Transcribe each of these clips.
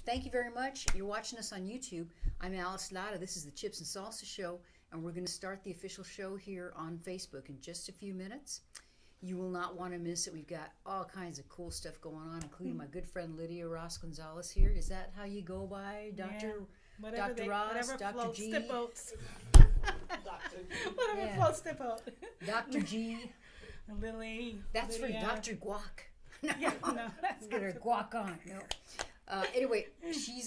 thank you very much. You're watching us on YouTube. I'm Alice Lara. This is the Chips and Salsa Show, and we're going to start the official show here on Facebook in just a few minutes. You will not want to miss it. We've got all kinds of cool stuff going on, including my good friend Lydia Ross Gonzalez here. Is that how you go by, Dr. Ross, Dr. G? Whatever floats the boat. Dr. G. Lily. That's Lydia. for Dr. Guac. No, Let's get her guac on. No. Anyway, she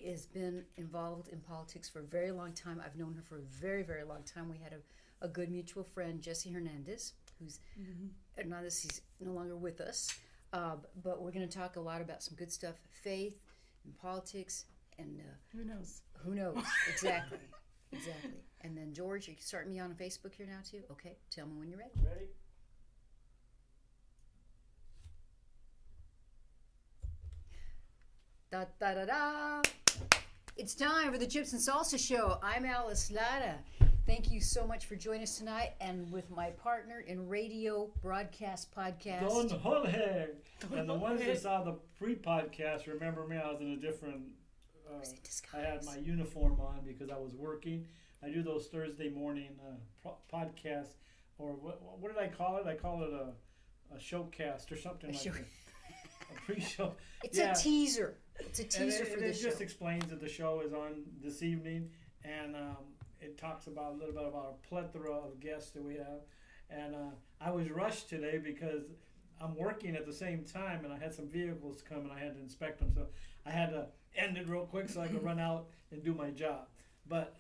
has been involved in politics for a very long time. I've known her for a very, very long time. We had a good mutual friend, Jesse Hernandez, who's he's no longer with us. But we're going to talk a lot about some good stuff, faith and politics, and who knows? Who knows? Exactly. Exactly. And then, George, you starting me on Facebook here now, too? Okay, tell me when you're ready. Ready? Da da da da! It's time for the Chips and Salsa Show. I'm Alice Lara. Thank you so much for joining us tonight, and with my partner in radio broadcast podcast, Don Jorge. And the ones that saw the pre-podcast remember me. I was in a different. I had my uniform on because I was working. I do those Thursday morning podcasts, or what did I call it? I call it a showcast or something like that. A pre-show. It's a teaser. It's a teaser for the show. It just explains that the show is on this evening, and it talks about a little bit about a plethora of guests that we have. And I was rushed today because I'm working at the same time, and I had some vehicles come, and I had to inspect them. So I had to end it real quick so I could run out and do my job. But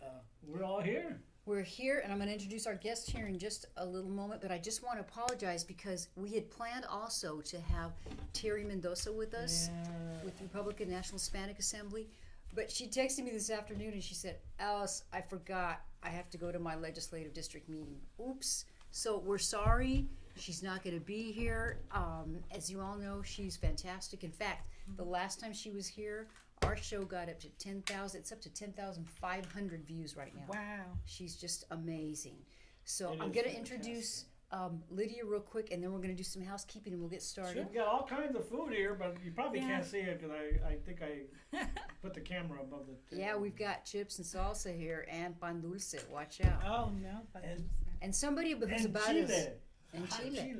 we're all here. We're here, and I'm going to introduce our guest here in just a little moment, but I just want to apologize because we had planned also to have Terry Mendoza with us with the Republican National Hispanic Assembly, but she texted me this afternoon and she said, Alice, I forgot I have to go to my legislative district meeting. Oops. So we're sorry. She's not going to be here. As you all know, she's fantastic. In fact, the last time she was here, our show got up to 10,000. It's up to 10,500 views right now. Wow. She's just amazing. So I'm going to introduce Lydia real quick, and then we're going to do some housekeeping, and we'll get started. Sure. We got all kinds of food here, but you probably can't see it because I think I put the camera above the table. Yeah, we've got chips and salsa here, and pan dulce. Watch out. Oh, no. And somebody who's about Chile. us. And Chile.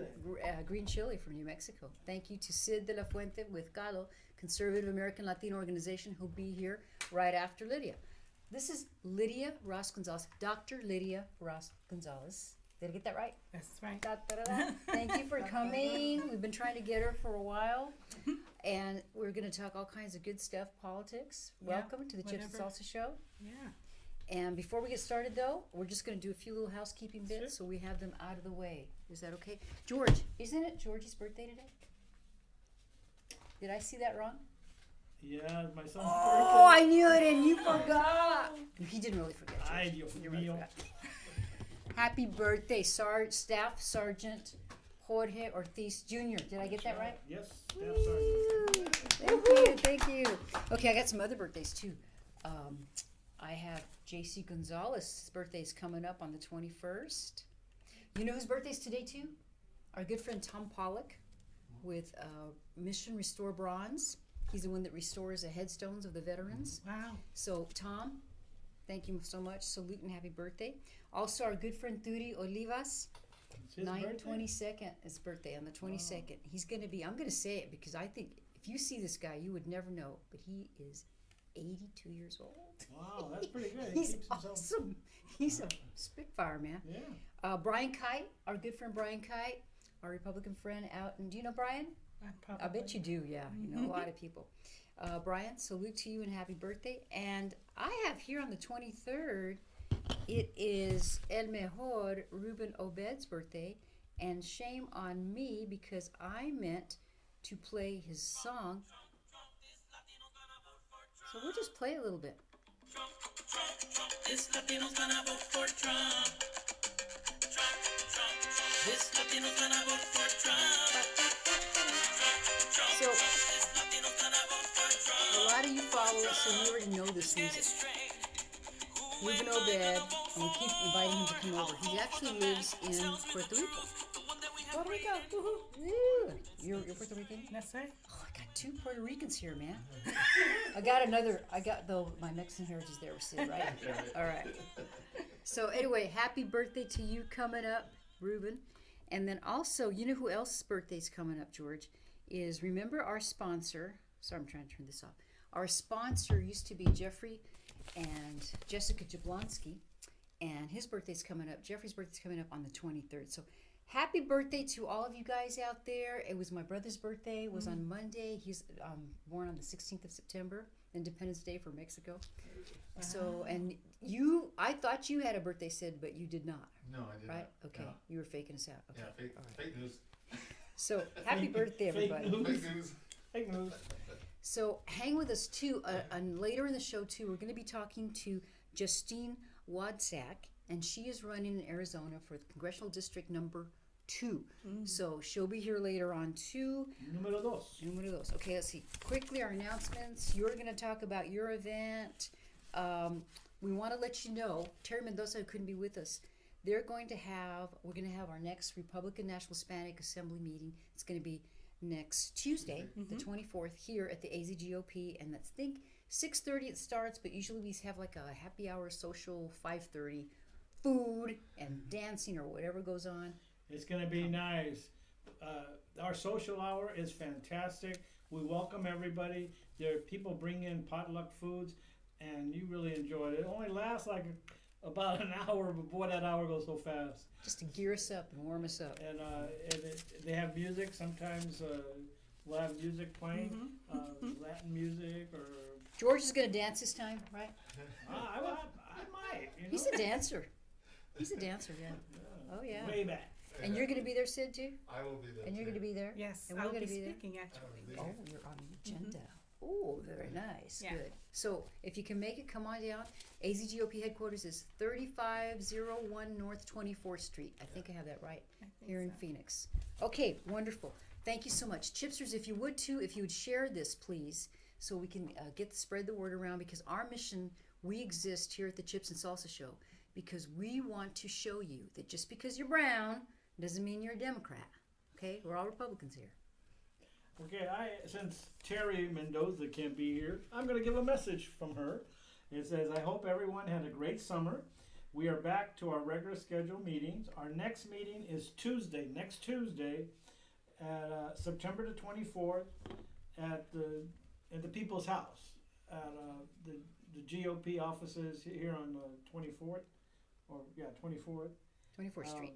Green chili from New Mexico. Thank you to Sid de la Fuente with Calo, Conservative American Latino organization, who'll be here right after Lydia. This is Lydia Ross Gonzalez, Dr. Lydia Ross Gonzalez. Did I get that right? That's right. Da, da, da, da. Thank you for coming. We've been trying to get her for a while, and we're going to talk all kinds of good stuff, politics. Welcome to the Chips and Salsa Show. Yeah. And before we get started, though, we're just going to do a few little housekeeping bits so we have them out of the way. Is that okay? George, isn't it Georgie's birthday today? Did I see that wrong? Yeah, my son's birthday. Oh, I knew it, and you forgot. He didn't really forget, George. Ay, Dios mío. Happy birthday, Staff Sergeant Jorge Ortiz Jr. Did I get that right? Yes, Staff Sergeant. Thank you. Okay, I got some other birthdays, too. I have J.C. Gonzalez's birthday's coming up on the 21st. You know whose birthday's today, too? Our good friend Tom Pollock with Mission Restore Bronze. He's the one that restores the headstones of the veterans. Wow. So, Tom, thank you so much. Salute and happy birthday. Also, our good friend Turi Olivas, 9/22nd, his birthday on the 22nd. Wow. He's going to be, I'm going to say it because I think if you see this guy, you would never know, but he is 82 years old. Wow, that's pretty good. He's awesome. He's a spitfire, man. Yeah. Brian Kite, our good friend Brian Kite, our Republican friend out. And do you know Brian? I bet you do, yeah. You know a lot of people. Brian, salute to you and happy birthday. And I have here on the 23rd, it is El Mejor Ruben Obed's birthday. And shame on me because I meant to play his song. So we'll just play a little bit. This Latino's gonna vote for Trump. This Latino's gonna vote for Trump. So, a lot of you follow us, so you already know this music. Ruben Obed, and we keep inviting him to come over. He actually lives in Puerto Rico. Puerto Rico. Woohoo. Woo. You're Puerto Rican? That's right. Oh, I got two Puerto Ricans here, man. my Mexican heritage there, Sid, right? All right. So anyway, happy birthday to you coming up, Ruben. And then also, you know who else's birthday's coming up, George, is remember our sponsor. Sorry, I'm trying to turn this off. Our sponsor used to be Jeffrey and Jessica Jablonski, and his birthday's coming up. Jeffrey's birthday's coming up on the 23rd. So happy birthday to all of you guys out there. It was my brother's birthday. It was on Monday. He's born on the 16th of September, Independence Day for Mexico. So, and I thought you had a birthday, Sid, but you did not. No, I did Right? not. Okay. No. You were faking us out. Okay. Yeah, fake news. So, happy birthday, Fake everybody. news. Fake news. Fake news. So, hang with us too. And later in the show, too, we're going to be talking to Justine Wadsack, and she is running in Arizona for the Congressional District number 2. So, she'll be here later on, too. Número dos. Número dos. Okay, let's see. Quickly, our announcements. You're going to talk about your event. We want to let you know, Terry Mendoza, who couldn't be with us, we're going to have our next Republican National Hispanic Assembly meeting. It's going to be next Tuesday, the 24th, here at the AZGOP, and that's, I think, 6:30 it starts, but usually we have like a happy hour social 5:30, food and dancing or whatever goes on. It's going to be nice. Our social hour is fantastic. We welcome everybody. There are people bring in potluck foods, and you really enjoy it. It only lasts like about an hour, but boy, that hour goes so fast. Just to gear us up and warm us up. And they have music. Sometimes we'll have music playing, Latin music, or George is going to dance this time, right? I might. You know? He's a dancer. He's a dancer, yeah. Oh, yeah. Way back. And you're going to be there, Sid, too? I will be there. And you're going to be there? Yes, And I'll we're going be to be there? speaking actually. Oh, you're on the agenda. Oh, very nice. Yeah. Good. So if you can make it, come on down. AZGOP headquarters is 3501 North 24th Street. I think I have that right. I think Here in so. Phoenix. Okay, wonderful. Thank you so much. Chipsters, if you would too, if you would share this, please, so we can spread the word around, because our mission, we exist here at the Chips and Salsa Show because we want to show you that just because you're brown doesn't mean you're a Democrat. Okay? We're all Republicans here. Okay, since Terry Mendoza can't be here, I'm going to give a message from her. It says, I hope everyone had a great summer. We are back to our regular scheduled meetings. Our next meeting is next Tuesday, at September the 24th at the People's House at the GOP offices here on 24th, 24th. 24th Street.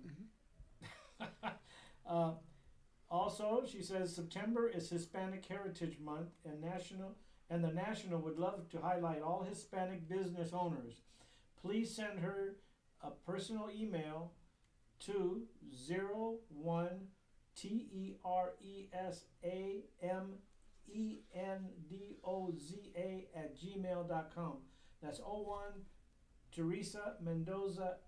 Also, she says September is Hispanic Heritage Month, and the National would love to highlight all Hispanic business owners. Please send her a personal email to 01TeresaMendoza@gmail.com. That's 01 Teresa Mendoza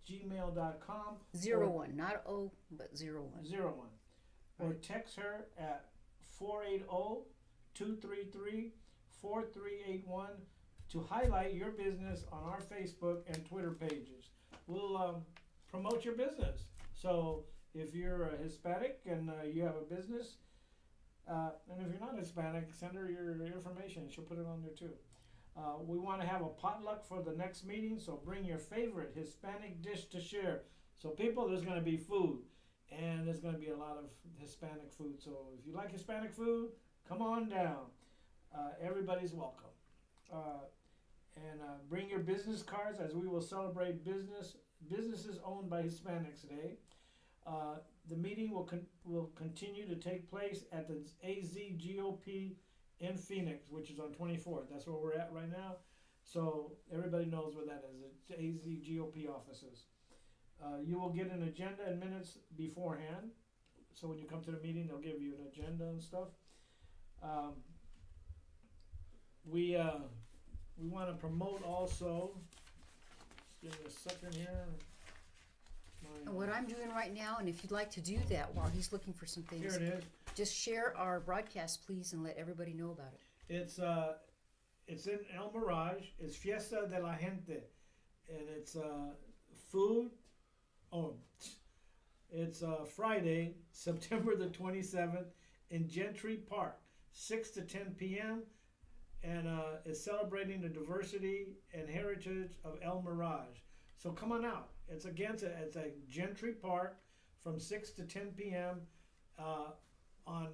@gmail.com. 01, not O, but 01. 01. Or text her at 480-233-4381 to highlight your business on our Facebook and Twitter pages. We'll promote your business. So if you're a Hispanic and you have a business, and if you're not Hispanic, send her your information. She'll put it on there too. We want to have a potluck for the next meeting, so bring your favorite Hispanic dish to share. So people, there's going to be food, and there's going to be a lot of Hispanic food. So if you like Hispanic food, come on down. Everybody's welcome. And bring your business cards, as we will celebrate businesses owned by Hispanics today. The meeting will continue to take place at the AZGOP in Phoenix, which is on 24th. That's where we're at right now. So everybody knows where that is. It's AZGOP offices. You will get an agenda and minutes beforehand. So when you come to the meeting, they'll give you an agenda and stuff. We want to promote also. Just give me a second here. And what I'm doing right now, and if you'd like to do that while he's looking for some Here things, it is. just share our broadcast, please, and let everybody know about it. It's in El Mirage. It's Fiesta de la Gente, and it's food. Oh, it's Friday, September the 27th in Gentry Park, 6 to 10 p.m. and it's celebrating the diversity and heritage of El Mirage. So come on out. It's it's a Gentry Park from 6 to 10 p.m. On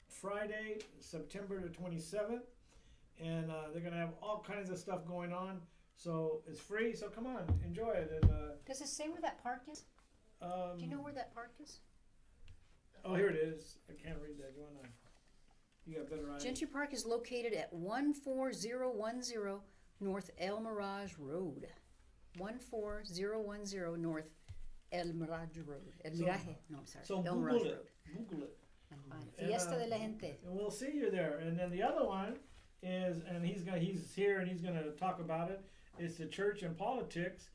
Friday, September the 27th, and they're gonna have all kinds of stuff going on. So it's free. So come on, enjoy it. And Does it say where that park is? Do you know where that park is? Oh, here it is. I can't read that. You got better eyes. Gentry Park is located at 14010 North El Mirage Road. 14010 North El Mirage Road. El So- Mirage. No, I'm sorry. So El Google Mirage it. Road. Google it. Fiesta de la Gente. And we'll see you there. And then the other one is, and he's here and he's gonna talk about it. It's the Church and Politics,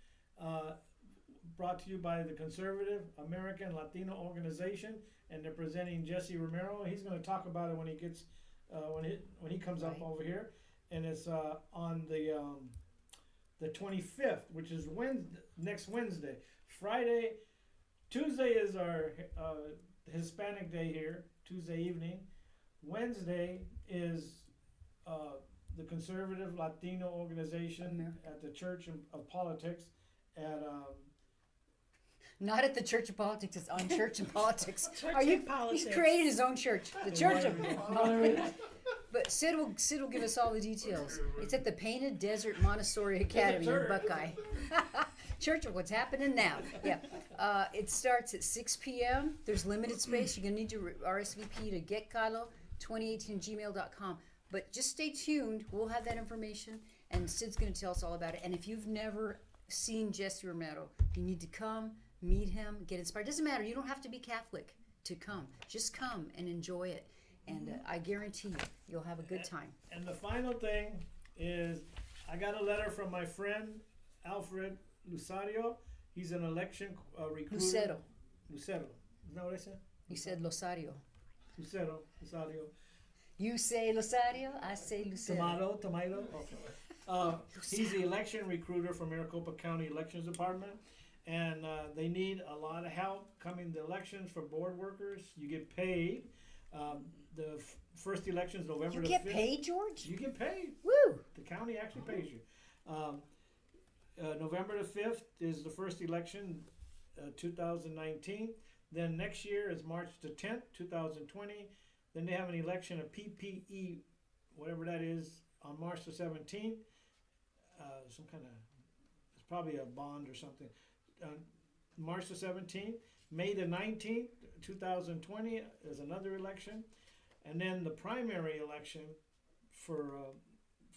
brought to you by the Conservative American Latino Organization, and they're presenting Jesse Romero. He's gonna talk about it when he gets when he comes up Right. over here, and it's on the 25th, which is next Wednesday. Friday, Tuesday is our Hispanic Day here, Tuesday evening. Wednesday is the Conservative Latino Organization at the Church of Politics at Not at the Church of Politics. It's on Church and Politics. Church Are you? and Politics. He's created his own church, the Church of Monterey. But Sid will give us all the details. It's at the Painted Desert Montessori Academy in church. Buckeye. Church of what's happening now. Yeah. It starts at 6 p.m. There's limited space. You're going to need to RSVP to getcalo2018gmail.com. But just stay tuned. We'll have that information, and Sid's going to tell us all about it. And if you've never seen Jesse Romero, you need to come, meet him, get inspired. Doesn't matter. You don't have to be Catholic to come. Just come and enjoy it. And I guarantee you'll have a good time. And the final thing is, I got a letter from my friend Alfred Lusario. He's an election recruiter. Lucero. Lucero. Is that what I said? You said Losario. Lusario. You say Losario, I say Lucero. Tomato. Okay. He's the election recruiter for Maricopa County Elections Department, and they need a lot of help coming to elections for board workers. You get paid. The first election is November You the get 5th. paid, George? You get paid. Woo! The county actually pays you. November the 5th is the first election, 2019. Then next year is March the 10th, 2020. Then they have an election, a PPE, whatever that is, on March the 17th. Some kind of, it's probably a bond or something. March the 17th. May the 19th, 2020 is another election. And then the primary election for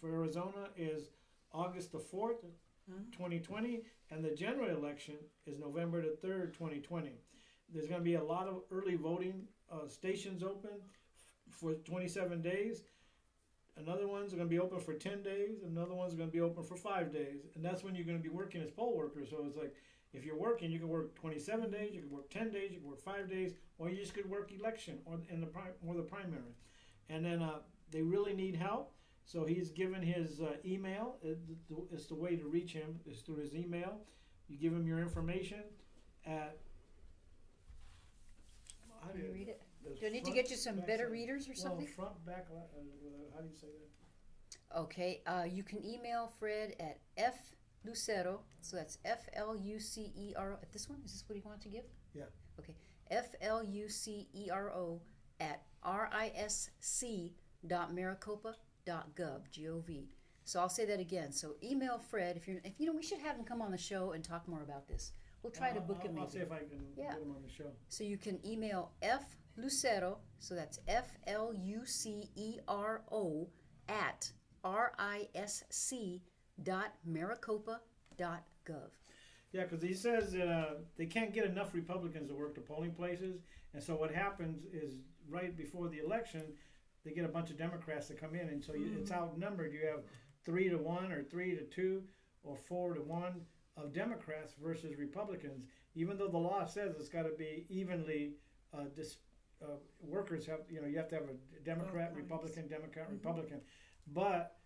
Arizona is August the 4th, 2020, and the general election is November the 3rd, 2020. There's going to be a lot of early voting stations open for 27 days. Another one's going to be open for 10 days. Another one's going to be open for 5 days. And that's when you're going to be working as poll workers. So it's like, if you're working, you can work 27 days, you can work 10 days, you can work 5 days, or you just could work election or the primary. And then they really need help. So he's given his email. It's the way to reach him is through his email. You give him your information at. How Can you read it? the Do I need to front, get you some back better side. readers or something? Well, front, back. How do you say that? Okay, you can email Fred at flucero, so that's F-L-U-C-E-R-O. At this one? Is this what you want to give? Yeah. Okay, F-L-U-C-E-R-O at risc.maricopa.gov, G-O-V. So I'll say that again. So email Fred if we should have him come on the show and talk more about this. We'll try to book him I'll maybe. see if I can Yeah. get him on the show. So you can email flucero, so that's F-L-U-C-E-R-O at risc.maricopa.gov. Yeah, because he says they can't get enough Republicans to work the polling places, and so what happens is right before the election, they get a bunch of Democrats to come in, and so it's outnumbered. You have 3-1 or 3-2 or 4-1 of Democrats versus Republicans, even though the law says it's got to be evenly workers have, you have to have a Democrat, Republican, Democrat, Republican. But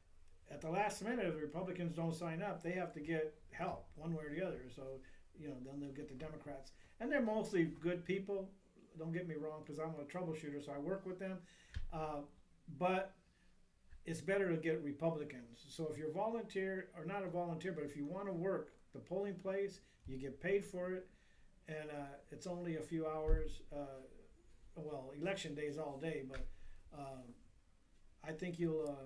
at the last minute, if the Republicans don't sign up, they have to get help one way or the other. So, then they'll get the Democrats. And they're mostly good people. Don't get me wrong, because I'm a troubleshooter, so I work with them. But it's better to get Republicans. So if you're a volunteer, or not a volunteer, but if you want to work the polling place, you get paid for it, and it's only a few hours. Well, election day is all day, but I think you'll.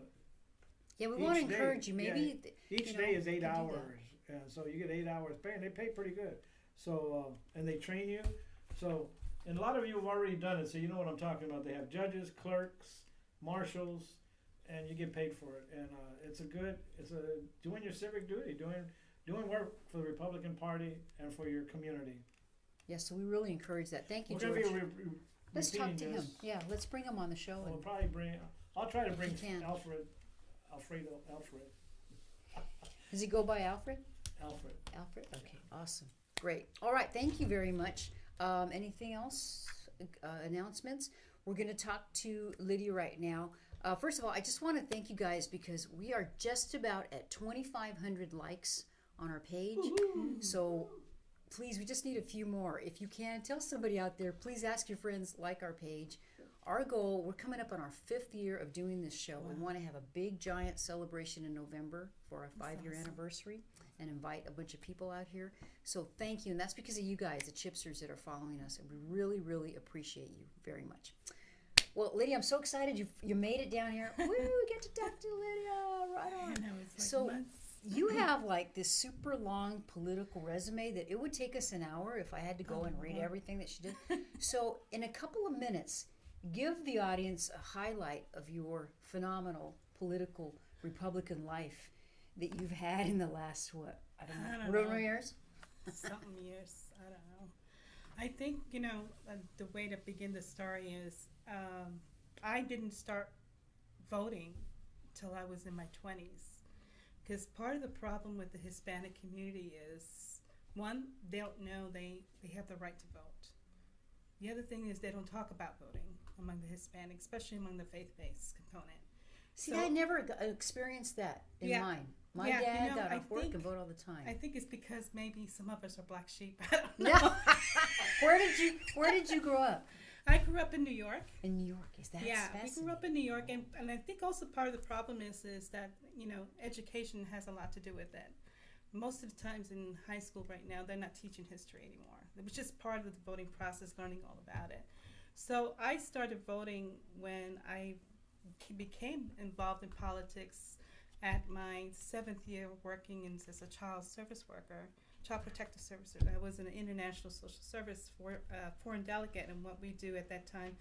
Yeah, we want to Each day, encourage you. Maybe Each you know, day is 8 you can do that. hours, and so you get 8 hours pay, and they pay pretty good. So and they train you. So and a lot of you have already done it, so you know what I'm talking about. They have judges, clerks, marshals, and you get paid for it. And it's doing your civic duty, doing work for the Republican Party and for your community. Yeah, so we really encourage that. Thank you, We're George. gonna be Let's talk to repeating him. this. Yeah, let's bring him on the show. We'll And probably I'll try to bring You can. Alfred. does he go by Alfred? Alfred. Alfred? Okay, awesome. Great. All right, thank you very much. Anything else? Announcements? We're going to talk to Lydia right now. First of all, I just want to thank you guys because we are just about at 2,500 likes on our page. So please, we just need a few more. If you can, tell somebody out there, please ask your friends, like our page. Our goal, we're coming up on our 5th year of doing this show. We want to have a big, giant celebration in November for our 5-year anniversary and invite a bunch of people out here. So thank you. And that's because of you guys, the Chipsters that are following us. And we really, really appreciate you very much. Well, Lydia, I'm so excited you made it down here. Woo, we get to talk to Lydia. Right I on. know, it's like So months. you have like this super long political resume that it would take us an hour if I had to go and read everything that she did. So in a couple of minutes, give the audience a highlight of your phenomenal political Republican life that you've had in the last, I don't Road know. years? Something years. I don't know. I think, the way to begin the story is I didn't start voting till I was in my 20s. Because part of the problem with the Hispanic community is, one, they don't know they have the right to vote. The other thing is they don't talk about voting among the Hispanics, especially among the faith-based component. See, So- I never experienced that in Yeah. mine. My Yeah, dad you know, got I off work think- and vote all the time. I think it's because maybe some of us are black sheep. I don't know. No. Where did you grow up? I grew up in New York. In New York. Is that Yeah, we fascinating? grew up in New York, and I think also part of the problem is that education has a lot to do with it. Most of the times in high school right now, they're not teaching history anymore. It was just part of the voting process, learning all about it. So I started voting when I became involved in politics at my 7th year working as a child service worker, child protective services. I was an international social service foreign delegate, and what we do at that time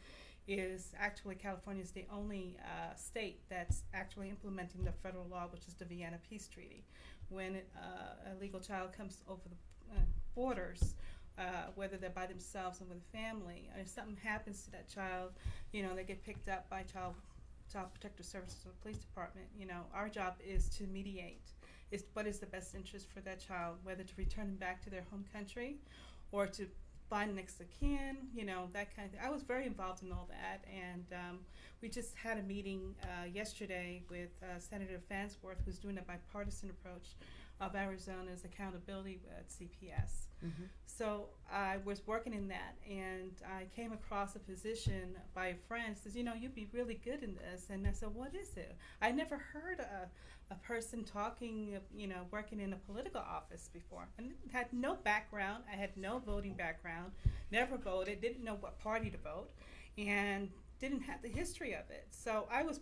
is actually California is the only state that's actually implementing the federal law, which is the Vienna Peace Treaty. When a legal child comes over the borders, whether they're by themselves or with a family, and if something happens to that child, they get picked up by child protective services or the police department. Our job is to mediate. Is what is the best interest for that child, whether to return them back to their home country or to find next of kin, that kind of thing. I was very involved in all that, and we just had a meeting yesterday with Senator Farnsworth, who's doing a bipartisan approach of Arizona's accountability at CPS. Mm-hmm. So I was working in that, and I came across a position by a friend. Says, you'd be really good in this. And I said, what is it? I never heard a person talking, working in a political office before, and had no background. I had no voting background, never voted, didn't know what party to vote, and didn't have the history of it. So I was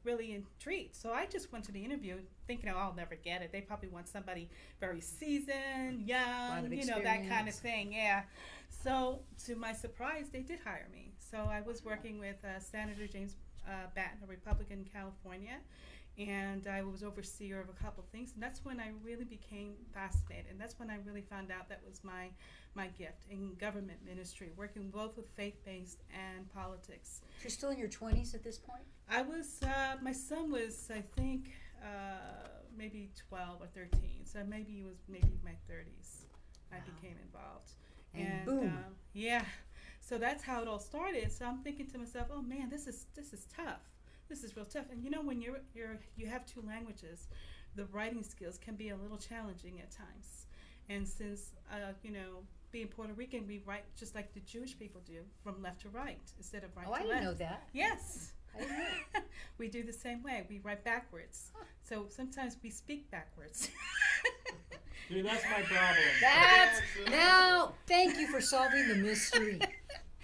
really intrigued. So I just went to the interview thinking, I'll never get it. They probably want somebody very seasoned, young, that kind of experience. thing. Yeah. So to my surprise, they did hire me. So I was working with Senator James Batten, a Republican in California, and I was overseer of a couple things. And that's when I really became fascinated. And that's when I really found out that was my gift in government ministry, working both with faith-based and politics. You're still in your 20s at this point? I was, my son was, I think, maybe 12 or 13. So maybe he was my 30s. I Wow. became involved. And boom. Yeah. So that's how it all started. So I'm thinking to myself, oh man, this is tough. This is real tough. And when you have two languages, the writing skills can be a little challenging at times. And since, being Puerto Rican, we write just like the Jewish people do, from left to right instead of right Oh, I to didn't left. know that. Yes. I didn't know. We do the same way. We write backwards. So sometimes we speak backwards. See, that's my problem. That's now. Thank you for solving the mystery.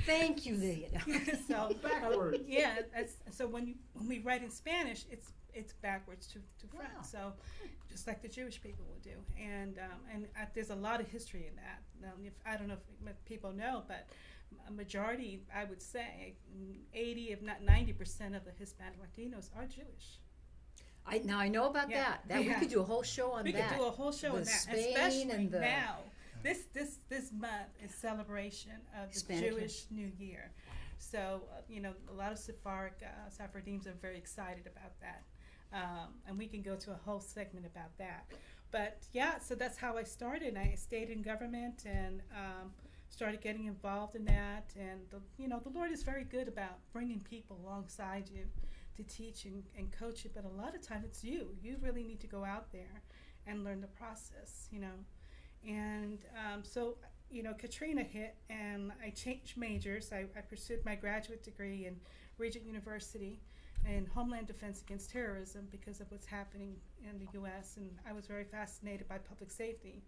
Thank you, Lydia. So Backwards. yeah, so when we write in Spanish, it's backwards to French. Wow. So just like the Jewish people would do, and there's a lot of history in that. Now, I don't know if people know, but a majority, I would say, 80 if not 90% of the Hispanic Latinos are Jewish. I know about Yeah. that. That we Yeah. could do a whole show on We that. could do a whole show The on that, Spain especially and the- now. This month is celebration of the Hispanic Jewish New Year. So, a lot of Sephardims are very excited about that. And we can go to a whole segment about that. But yeah, so that's how I started. I stayed in government and started getting involved in that. And, the Lord is very good about bringing people alongside you to teach and coach you. But a lot of times it's you. You really need to go out there and learn the process, And so, Katrina hit and I changed majors. I pursued my graduate degree in Regent University in Homeland Defense Against Terrorism because of what's happening in the U.S. And I was very fascinated by public safety.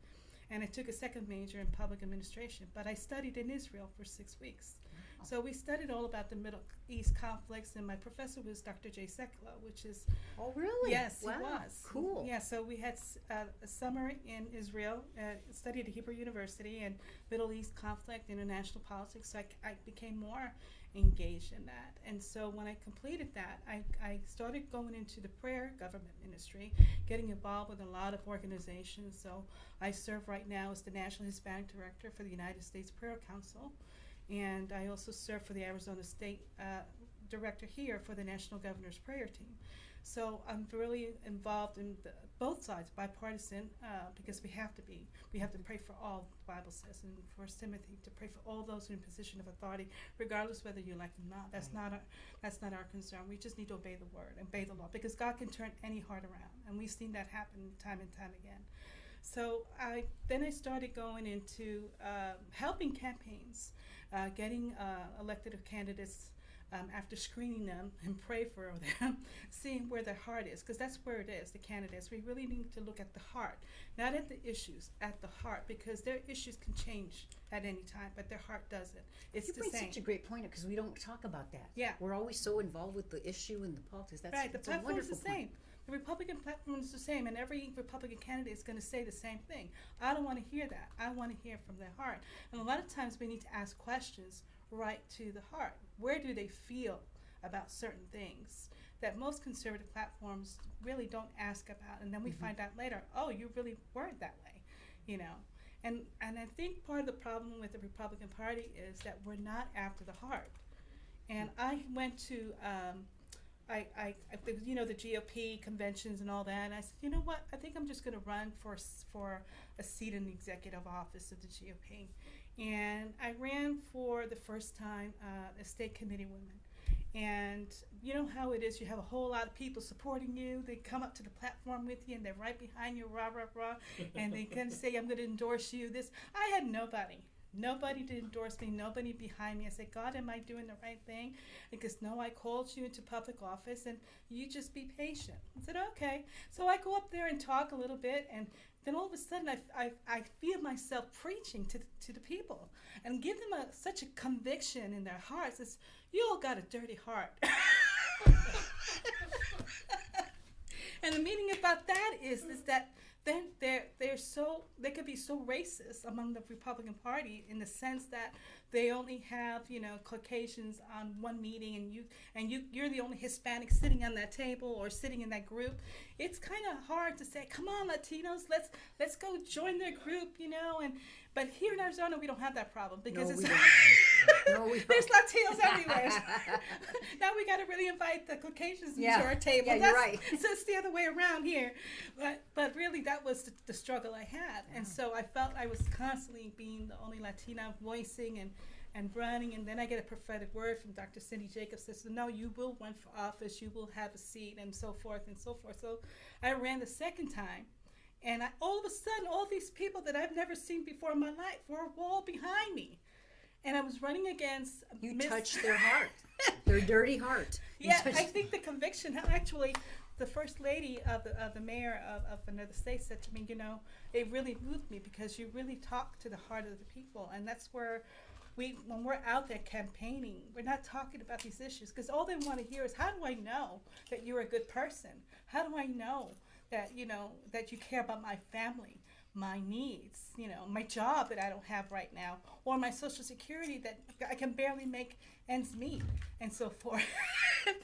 And I took a second major in public administration. But I studied in Israel for 6 weeks. So we studied all about the Middle East conflicts, and my professor was Dr. Jay Sekula, which is Oh, really? yes, Wow. he was. Cool. Yeah, so we had a summer in Israel, studied at Hebrew University and Middle East conflict, international politics. So I became more engaged in that. And so when I completed that, I started going into the prayer government ministry, getting involved with a lot of organizations. So I serve right now as the National Hispanic Director for the United States Prayer Council. And I also serve for the Arizona State Director here for the National Governor's Prayer Team. So I'm really involved in both sides, bipartisan, because we have to be. We have to pray for all, the Bible says, and for Timothy to pray for all those in a position of authority, regardless whether you like them or not. That's not our concern. We just need to obey the word and obey the law, because God can turn any heart around, and we've seen that happen time and time again. So I started going into helping campaigns, getting elected candidates after screening them and pray for them, seeing where their heart is, because that's where it is, the candidates. We really need to look at the heart, not at the issues, at the heart, because their issues can change at any time, but their heart doesn't. It's You the bring same. such a great point because we don't talk about that. Yeah. We're always so involved with the issue and the politics. That's Right, the that's a platform is wonderful the same. point. The Republican platform is the same, and every Republican candidate is going to say the same thing. I don't want to hear that. I want to hear from their heart. And a lot of times we need to ask questions right to the heart. Where do they feel about certain things that most conservative platforms really don't ask about? And then we find out later, oh, you really weren't that way, And I think part of the problem with the Republican Party is that we're not after the heart. And I went to the GOP conventions and all that, and I said, you know what? I think I'm just going to run for a seat in the executive office of the GOP. And I ran for the first time as state committee woman. And you know how it is, you have a whole lot of people supporting you. They come up to the platform with you and they're right behind you, rah, rah, rah. And they can say, I'm going to endorse you. I had nobody to endorse me, nobody behind me. I said, God, am I doing the right thing? Because no, I called you into public office and you just be patient. I said, okay. So I go up there and talk a little bit, and then all of a sudden I feel myself preaching to the people and give them such a conviction in their hearts. It's, you all got a dirty heart. And the meaning about that is that they could be so racist among the Republican Party in the sense that they only have Caucasians on one meeting, and you're the only Hispanic sitting on that table or sitting in that group. It's kind of hard to say, come on, Latinos, let's go join their group, But here in Arizona, we don't have that problem because No, it's we don't. No, we don't. there's Latinos everywhere. Now we got to really invite the Caucasians Yeah. to our table. Yeah, you're right. So it's the other way around here. But really, that was the struggle I had. And so I felt I was constantly being the only Latina voicing and running. And then I get a prophetic word from Dr. Cindy Jacobs that says, no, you will run for office, you will have a seat, and so forth and so forth. So I ran the second time. And all of a sudden, all these people that I've never seen before in my life were a wall behind me. and I was running against You Miss- touched their heart, their dirty heart. You Yeah, touched- I think the conviction. Actually, the first lady of the mayor of another state said to me, you know, it really moved me because you really talk to the heart of the people, and that's where when we're out there campaigning, we're not talking about these issues because all they want to hear is, how do I know that you're a good person? How do I know that that you care about my family, my needs, my job that I don't have right now, or my Social Security that I can barely make ends meet, and so forth. I'm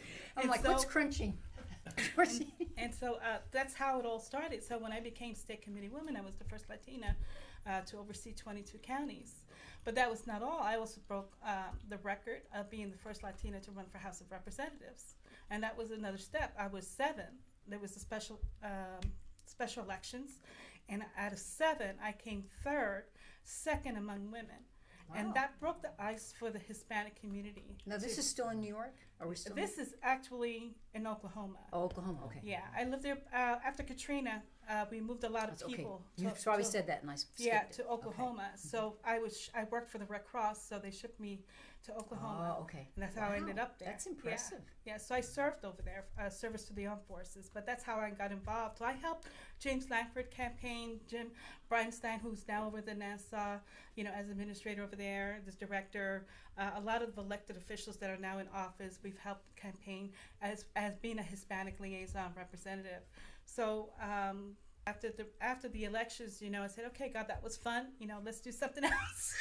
And like, so- what's crunching? And so that's how it all started. So when I became state committee woman, I was the first Latina to oversee 22 counties. But that was not all. I also broke the record of being the first Latina to run for House of Representatives. And that was another step. I was 7. There was a special elections. And out of 7, I came third, second among women. Wow. And that broke the ice for the Hispanic community. Now, this to- is still in New York? Are we still This is actually in Oklahoma. Oh, Oklahoma, okay. Yeah, I lived there after Katrina. We moved a lot of That's okay. people. You probably said that and I skipped Yeah, it. to Oklahoma. So I worked for the Red Cross, so they shipped me to Oklahoma. Oh, okay. And that's how I ended Wow, up there. That's impressive. Yeah, so I served over there, service to the armed forces, but that's how I got involved. So I helped James Langford campaign, Jim Bridenstine, who's now over the NASA, as administrator over there, this director, a lot of elected officials that are now in office. We've helped campaign as being a Hispanic liaison representative. So after the elections, I said, okay, God, that was fun. Let's do something else.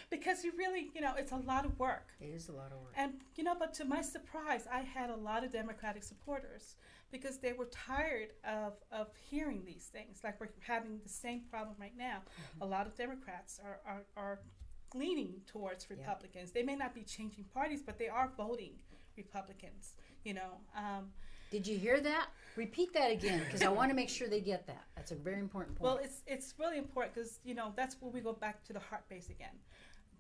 Because you really, it's a lot of work. It is a lot of work. And, but to my surprise, I had a lot of Democratic supporters because they were tired of hearing these things. Like we're having the same problem right now. A lot of Democrats are leaning towards Republicans. They may not be changing parties, but they are voting Republicans, Did you hear that? Repeat that again, because I want to make sure they get that. That's a very important point. Well, it's really important because, that's where we go back to the heart base again.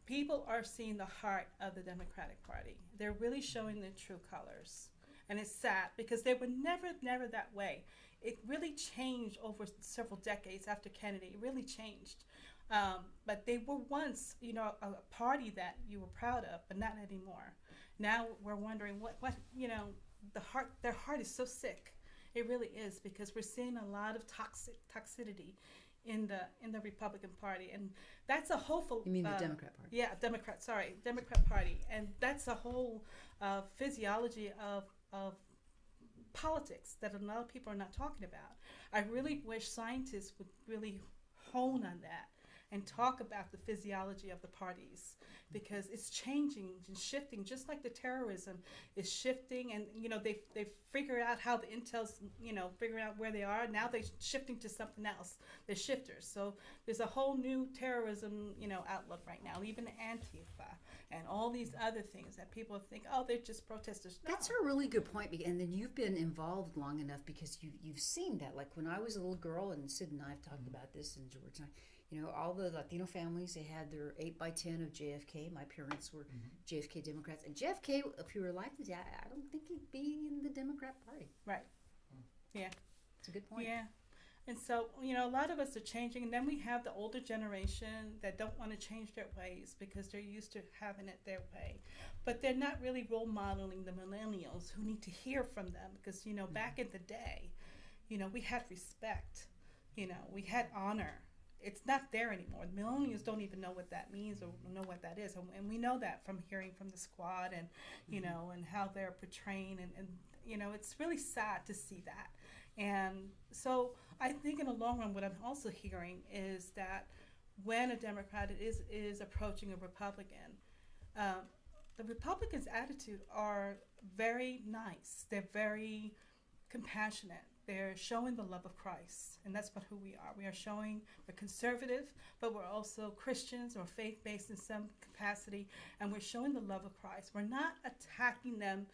People are seeing the heart of the Democratic Party. They're really showing their true colors. And it's sad because they were never that way. It really changed over several decades after Kennedy. It really changed. But they were once, a party that you were proud of, but not anymore. Now we're wondering what their heart is so sick. It really is, because we're seeing a lot of toxicity in the Republican Party, and that's a hopeful. You mean the Democrat Party? Yeah, Democrat Party, and that's a whole physiology of politics that a lot of people are not talking about. I really wish scientists would really hone on that and talk about the physiology of the parties, because it's changing and shifting, just like the terrorism is shifting. And they figure out how the intel's figuring out where they are. Now they're shifting to something else. They're shifters. So there's a whole new terrorism outlook right now. Even Antifa and all these other things that people think, oh, they're just protesters. No. That's a really good point. And then you've been involved long enough because you've seen that. Like when I was a little girl, and Sid and I have talked about this, and George and I, all the Latino families, they had their 8x10 of JFK. My parents were JFK Democrats. And JFK, if he were alive today, I don't think he'd be in the Democrat Party. Right. Yeah. It's a good point. Yeah. And so, a lot of us are changing. And then we have the older generation that don't want to change their ways because they're used to having it their way. But they're not really role modeling the millennials who need to hear from them because, back in the day, we had respect. We had honor. It's not there anymore. The millennials don't even know what that means or know what that is. And we know that from hearing from the squad and, and how they're portraying. And it's really sad to see that. And so I think in the long run, what I'm also hearing is that when a Democrat is approaching a Republican, the Republicans' attitude are very nice. They're very compassionate. They're showing the love of Christ, and that's who we are. We are showing we're conservative, but we're also Christians or faith-based in some capacity, and we're showing the love of Christ. We're not attacking them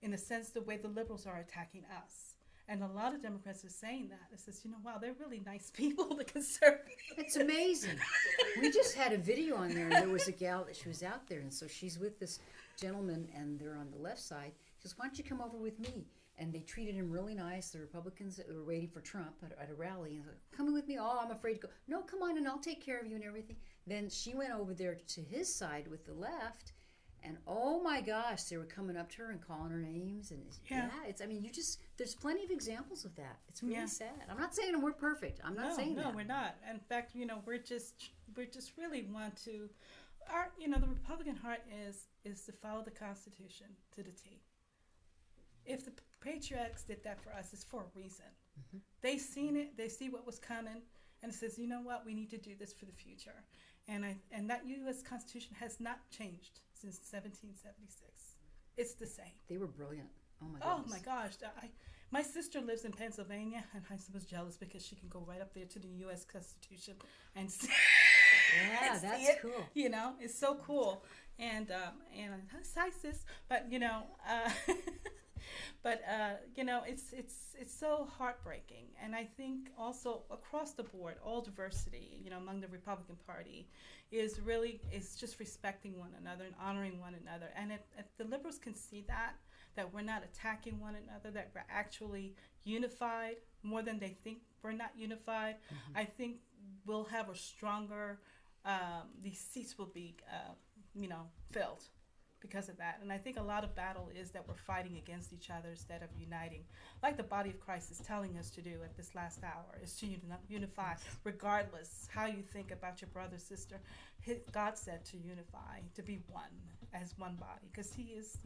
in a sense the way the liberals are attacking us. And a lot of Democrats are saying that. It says, wow, they're really nice people, the conservatives. It's amazing. We just had a video on there, and there was a gal that she was out there, and so she's with this gentleman, and they're on the left side. She goes, why don't you come over with me? and they treated him really nice. The Republicans that were waiting for Trump at a rally, and like, coming with me. Oh, I'm afraid to go. No, come on, and I'll take care of you and everything. Then she went over there to his side with the left, and oh my gosh, they were coming up to her and calling her names, and it's. I mean, there's plenty of examples of that. It's really sad. I'm not saying we're perfect. I'm not saying that. No, we're not. In fact, we're just really want to. The Republican heart is to follow the Constitution to the T. If the patriots did that for us, it's for a reason. Mm-hmm. They seen it. They see what was coming, and it says, you know what, we need to do this for the future. And that U.S. Constitution has not changed since 1776. It's the same. They were brilliant. Oh my goodness. Oh my gosh. My sister lives in Pennsylvania, and I was jealous because she can go right up there to the U.S. Constitution and see. Yeah, and that's see it. cool. It's so cool. And hi sis, but it's so heartbreaking. And I think also across the board, all diversity, among the Republican Party is just respecting one another and honoring one another. And if the liberals can see that we're not attacking one another, that we're actually unified more than they think we're not unified, mm-hmm. I think we'll have a stronger, these seats will be, filled because of that. And I think a lot of battle is that we're fighting against each other instead of uniting, like the body of Christ is telling us to do at this last hour, is to unify, regardless how you think about your brother, sister. God said to unify, to be one as one body, because he is,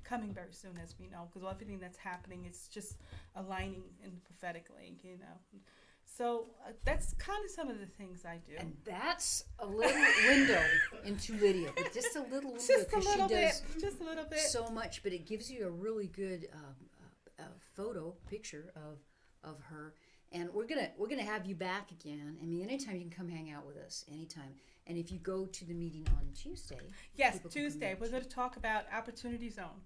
coming very soon, as we know, because everything that's happening, it's just aligning prophetically, So that's kind of some of the things I do. And that's a little window into Lydia, but just a little window, because she does just a little bit, so much. But it gives you a really good picture of her. And we're gonna have you back again. I mean, anytime you can come hang out with us, anytime. And if you go to the meeting on Tuesday, yes, Tuesday, we're going to talk about Opportunity Zone.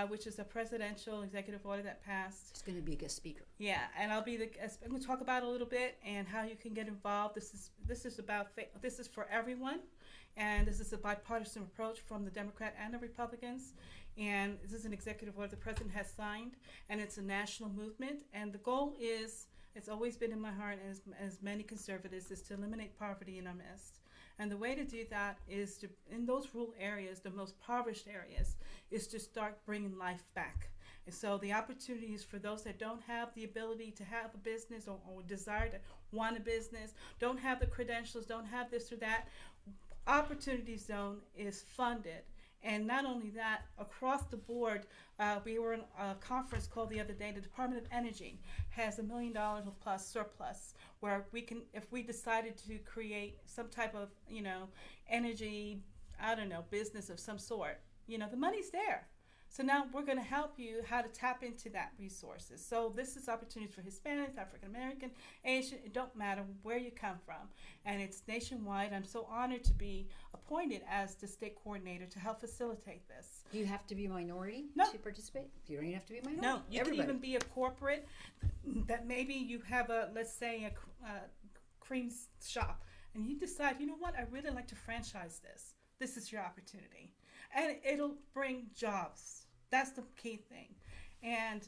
Which is a presidential executive order that passed. It's going to be a guest speaker. Yeah, and I'm going to talk about it a little bit and how you can get involved. This is for everyone, and this is a bipartisan approach from the Democrat and the Republicans. And this is an executive order the president has signed, and it's a national movement. And the goal is, it's always been in my heart, as many conservatives, is to eliminate poverty in our midst. And the way to do that is to, in those rural areas, the most impoverished areas, is to start bringing life back. And so the opportunities for those that don't have the ability to have a business or desire to want a business, don't have the credentials, don't have this or that, Opportunity Zone is funded. And not only that, across the board, we were in a conference called the other day, the Department of Energy has $1 million plus surplus, where we can, if we decided to create some type of, energy, business of some sort, the money's there. So now we're going to help you how to tap into that resources. So this is opportunities for Hispanics, African American, Asian, it don't matter where you come from. And it's nationwide. I'm so honored to be appointed as the state coordinator to help facilitate this. Do you have to be a minority to participate? You don't even have to be a minority. No, you can even be a corporate that maybe you have let's say a cream shop, and you decide, you know what, I really like to franchise this. This is your opportunity. And it'll bring jobs. That's the key thing. And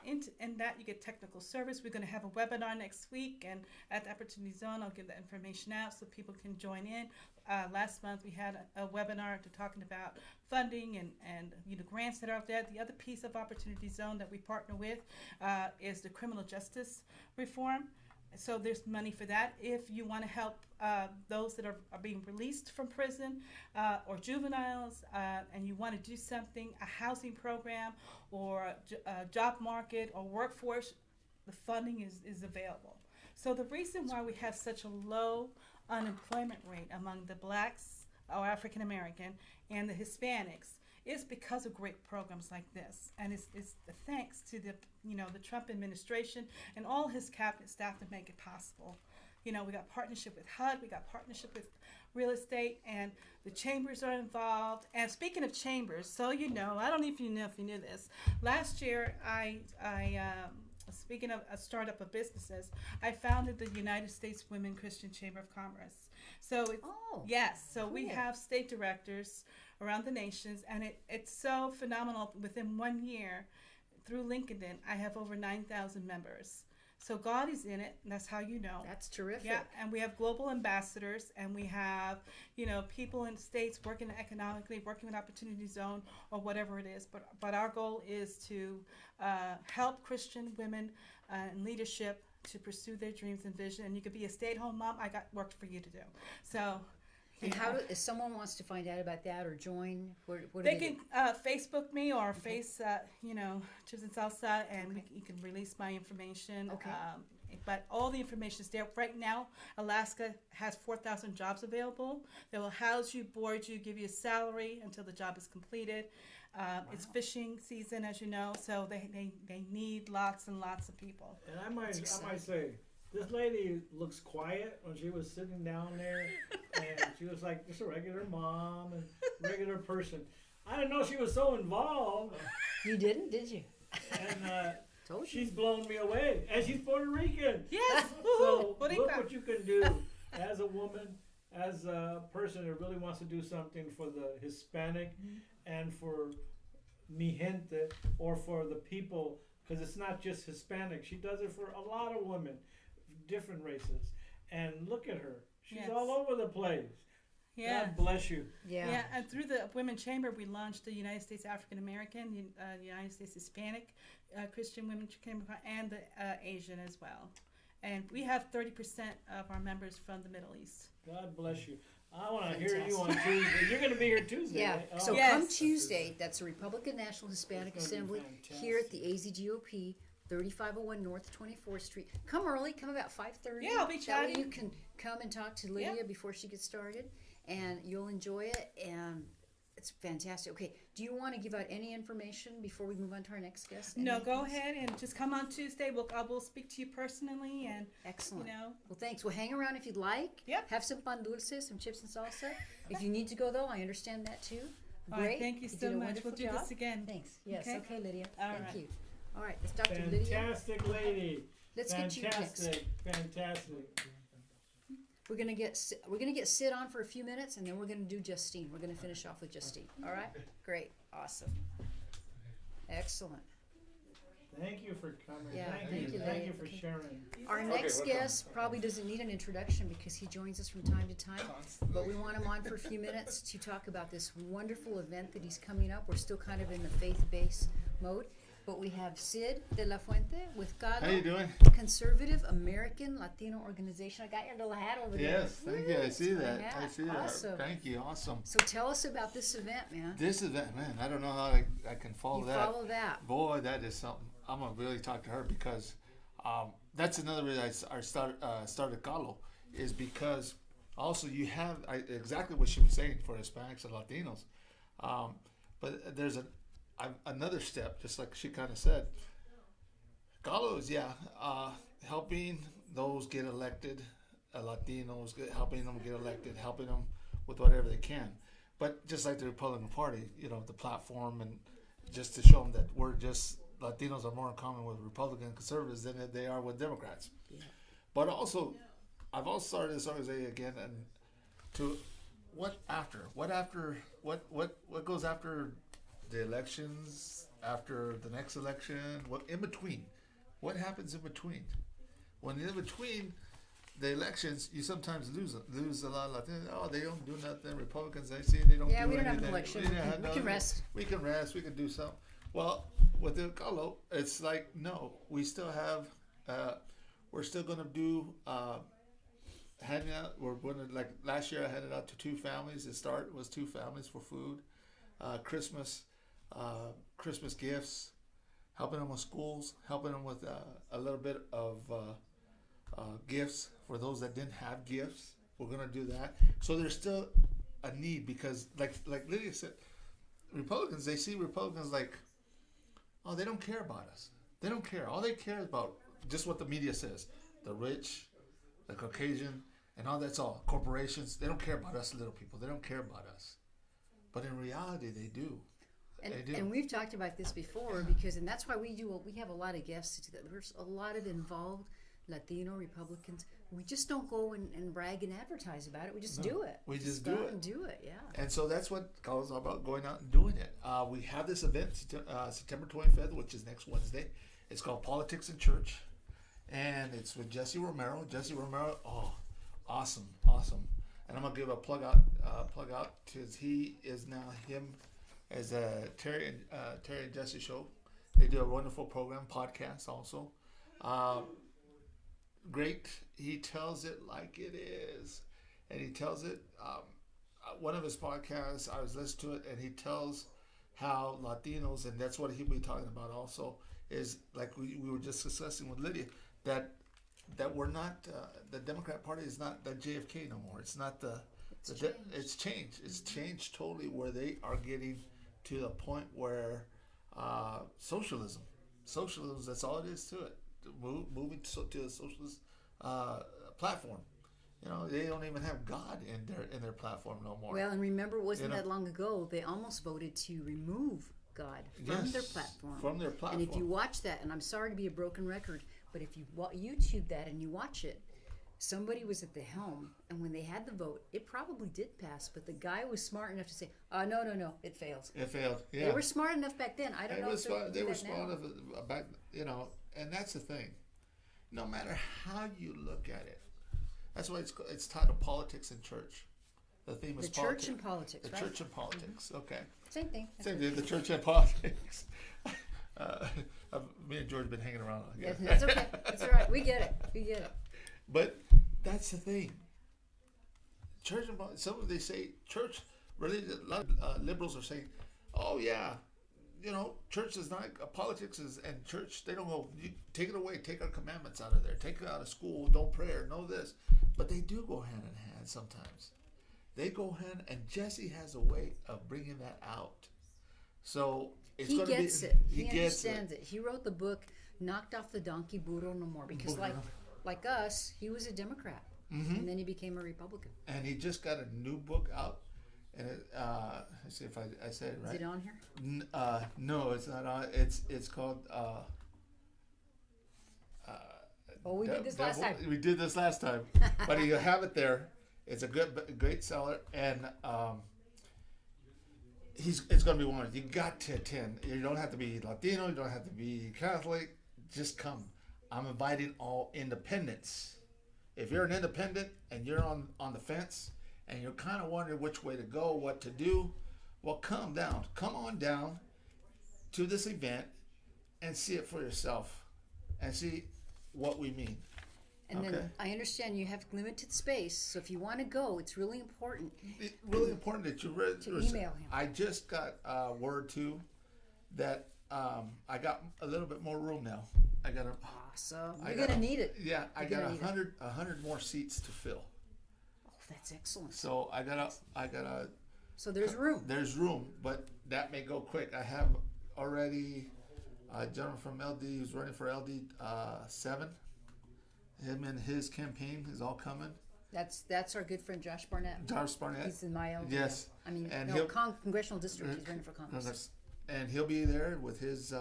in that, you get technical service. We're going to have a webinar next week. And at the Opportunity Zone, I'll give that information out so people can join in. Last month, we had a webinar talking about funding and grants that are out there. The other piece of Opportunity Zone that we partner with is the criminal justice reform. So there's money for that. If you want to help those that are being released from prison or juveniles, and you want to do something, a housing program or a job market or workforce, the funding is available. So the reason why we have such a low unemployment rate among the blacks or African American and the Hispanics is because of great programs like this. And it's thanks to the Trump administration and all his cabinet staff to make it possible. We got partnership with HUD, we got partnership with real estate, and the chambers are involved. And speaking of chambers, so I don't know if you knew this. Last year, I speaking of a startup of businesses, I founded the United States Women Christian Chamber of Commerce. So cool. We have state directors around the nations, and it's so phenomenal. Within 1 year, through LinkedIn, I have over 9,000 members. So God is in it, and that's how you know. That's terrific. Yeah, and we have global ambassadors, and we have, people in states working economically, working with Opportunity Zone or whatever it is. But our goal is to help Christian women in leadership to pursue their dreams and vision. And you could be a stay-at-home mom. I got work for you to do. So. And if someone wants to find out about that or join, where do They can Facebook me or face, Chips and Salsa, and you can release my information. Okay. But all the information is there. Right now, Alaska has 4,000 jobs available. They will house you, board you, give you a salary until the job is completed. It's fishing season, as you know, so they need lots and lots of people. And I might say, this lady looks quiet when she was sitting down there, and she was like just a regular mom and regular person. I didn't know she was so involved, You didn't, did you? and Told you. she's blown me away. And she's Puerto Rican. Yes. So Woohoo! look what you can do as a woman, as a person that really wants to do something for the Hispanic and for mi gente, or for the people, because it's not just Hispanic. She does it for a lot of women, different races. And look at her. She's Yes. all over the place. Yeah. God bless you. Yeah, and through the Women Chamber, we launched the United States African American, United States Hispanic Christian Women Chamber, and the Asian as well. And we have 30% of our members from the Middle East. God bless you. I want to hear you on Tuesday. You're going to be here Tuesday. Yeah, right? so Yes. come Tuesday, that's the Republican National Hispanic It's gonna be Assembly here at the AZGOP, 3501 North 24th Street. Come early, come about 5:30. Yeah, I'll be That way chatting. you can come and talk to Lydia before she gets started, and you'll enjoy it, and it's fantastic. Okay, do you want to give out any information before we move on to our next guest? No, go Anything? ahead and just come on Tuesday. I will speak to you personally, and Excellent. Well, thanks. Well, hang around if you'd like. Yep. Have some pan dulce, some chips and salsa. If you need to go, though, I understand that too. All right, Great. thank you did so a much. wonderful We'll do job. this again. Thanks. Yes. Okay. Okay, Lydia. All Thank right. you. All right, let's talk to Lydia. Fantastic lady. Let's get you next. Fantastic. We're gonna get Sid on for a few minutes, and then we're gonna do Justine. We're gonna finish off with Justine. All right? Great. Awesome. Excellent. Thank you for coming. Yeah, thank thank you. you, Thank Lydia. you for sharing. Our next guest probably doesn't need an introduction because he joins us from time to time, but we want him on for a few minutes to talk about this wonderful event that he's coming up. We're still kind of in the faith-based mode, but we have Sid de la Fuente with How CADO, you doing? Conservative American Latino Organization. I got your little hat over there. Yes, thank you. I see Woo, that. yeah, I see that. awesome. Thank you. Awesome. So tell us about this event, man. This event, man, I don't know how I can follow You that. follow that. Boy, that is something. I'm gonna really talk to her because that's another reason I started Calo is because also you have exactly what she was saying for Hispanics and Latinos, but there's another step, just like she kind of said. Calo is helping those get elected, Latinos, helping them get elected, helping them with whatever they can. But just like the Republican Party, the platform, and just to show them that Latinos are more in common with Republican conservatives than they are with Democrats. Yeah. But also, I've also started this organization again, and to what goes after the elections, after the next election, what in between, what happens in between? When in between the elections, you sometimes lose a lot of Latinos. Oh, they don't do nothing. Republicans, they see they don't do anything. We don't have an election. We can rest. We can rest. We can do something. Well, with the Calo, it's like, no, we still have, we're still going to do handing out. We're going to, like last year I handed out to 2 families. The start was 2 families for food, Christmas gifts, helping them with schools, helping them with a little bit of gifts for those that didn't have gifts. We're going to do that. So there's still a need because, like Lydia said, Republicans, they see Republicans like, oh, they don't care about us. They don't care. All they care is about just what the media says. The rich, the Caucasian, and all that's all. Corporations, they don't care about us little people. They don't care about us. But in reality, they do. They do. And we've talked about this before and that's why we have a lot of guests. There's a lot of involved Latino Republicans, we just don't go and brag and advertise about it. We just No, do it. we just go do out it. and do it. Yeah. And so that's what Carlos all about, going out and doing it. We have this event September 25th, which is next Wednesday. It's called Politics in Church, and it's with Jesse Romero. Jesse Romero, oh, awesome. And I'm gonna give a plug out because he is now him as a Terry and Jesse show. They do a wonderful program, podcast also. Great. He tells it like it is, and he tells it. One of his podcasts, I was listening to it, and he tells how Latinos, and that's what he'll be talking about also, is like we were just discussing with Lydia, that we're not, the Democrat Party is not the JFK no more. It's not it's changed. It's changed totally, where they are getting to the point where socialism, that's all it is to it. Moving to a socialist platform. You know, they don't even have God in their platform no more. Well, and remember, it wasn't You know? that long ago they almost voted to remove God from their platform. From their platform. And if you watch that, and I'm sorry to be a broken record, but if you YouTube that and you watch it, somebody was at the helm, and when they had the vote, it probably did pass, but the guy was smart enough to say, no, it fails. It failed. Yeah. They were smart enough back then. I don't know if They were that smart now. enough back, you know, and that's the thing. No matter how you look at it, that's why it's titled Politics in Church. The theme is The church and politics, The right? church and politics. Okay. Same thing. Same thing. The church and politics. Me and George have been hanging around. Yeah, that's okay. That's all right. We get it. But that's the thing. Church and some of they say church. Really, a lot of liberals are saying, "Oh yeah, you know, church is not politics is and church. They don't go. You take it away. Take our commandments out of there. Take it out of school. Don't pray or know this." But they do go hand in hand sometimes. They go hand, and Jesse has a way of bringing that out. So it's He gonna gets be, it. He gets understands it. He wrote the book, Knocked Off the Donkey, Burro No More, because like us, he was a Democrat, and then he became a Republican. And he just got a new book out, and let's see if I said it right. Is it on here? No, it's not on. It's called. We did this last time. We did this last time, but you have it there. It's a great seller, and it's going to be one. You got to attend. You don't have to be Latino. You don't have to be Catholic. Just come. I'm inviting all independents. If you're an independent and you're on the fence and you're kind of wondering which way to go, what to do, well, come down. Come on down to this event and see it for yourself and see what we mean. And Okay. then I understand you have limited space, so if you want to go, it's really important. It's really important that you read To email him. I just got word too that I got a little bit more room now. I got Awesome. I You're got going to need it. Yeah, I You're got gonna need it. 100 more seats to fill. Oh, that's excellent. So I gotta. So there's room. There's room, but that may go quick. I have already a gentleman from LD who's running for LD 7. Him and his campaign is all coming. That's our good friend Josh Barnett. Josh Barnett. He's in my LD. Yes. I mean, And no, he'll- congressional district. He's running for Congress. And he'll be there with his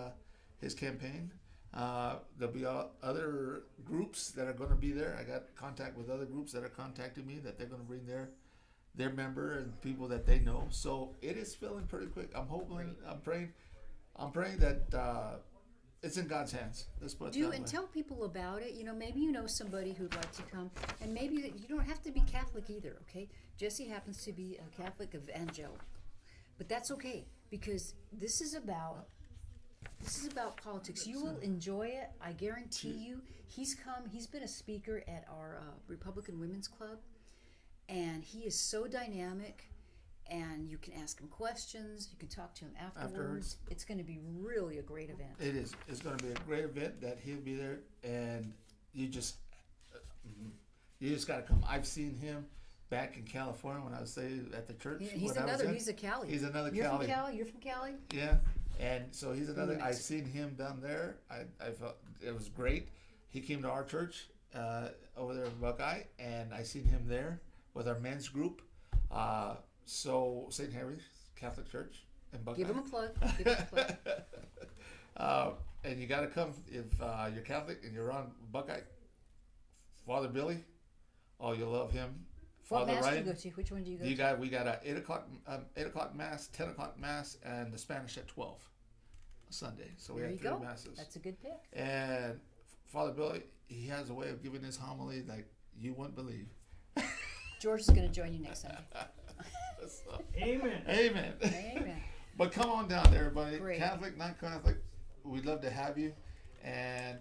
campaign. There'll be other groups that are going to be there. I got contact with other groups that are contacting me that they're going to bring their member and people that they know. So it is filling pretty quick. I'm hoping. I'm praying that it's in God's hands. Let's put it that way. Tell people about it. You know, maybe you know somebody who'd like to come, and maybe you don't have to be Catholic either. Okay, Jesse happens to be a Catholic evangelical, but that's okay because this is about politics. You will enjoy it. I guarantee you. He's been a speaker at our Republican Women's Club, and he is so dynamic. And you can ask him questions. You can talk to him afterwards. It's going to be really a great event. It is. It's going to be a great event that he'll be there, and you just got to come. I've seen him back in California when I was at the church. He's when I was in. He's a Cali. He's another You're Cali. from Cali. You're from Cali. Yeah, and so he's another. Nice. I've seen him down there. I felt it was great. He came to our church over there in Buckeye, and I seen him there with our men's group. So St. Henry's Catholic Church in Buckeye. Give him a plug. Give him a plug. And you got to come if you're Catholic and you're on Buckeye. Father Billy. Oh, you'll love him. What Father mass do you Ryan. go to? Which one do you go to? We got a 8 o'clock mass, 10 o'clock mass, and the Spanish at 12 Sunday. So we There have you 3 go. masses. That's a good pick. And Father Billy, he has a way of giving his homily like you wouldn't believe. George is going to join you next Sunday. So, Amen. amen. Amen. But come on down there, everybody. Great. Catholic, non-Catholic, we'd love to have you. And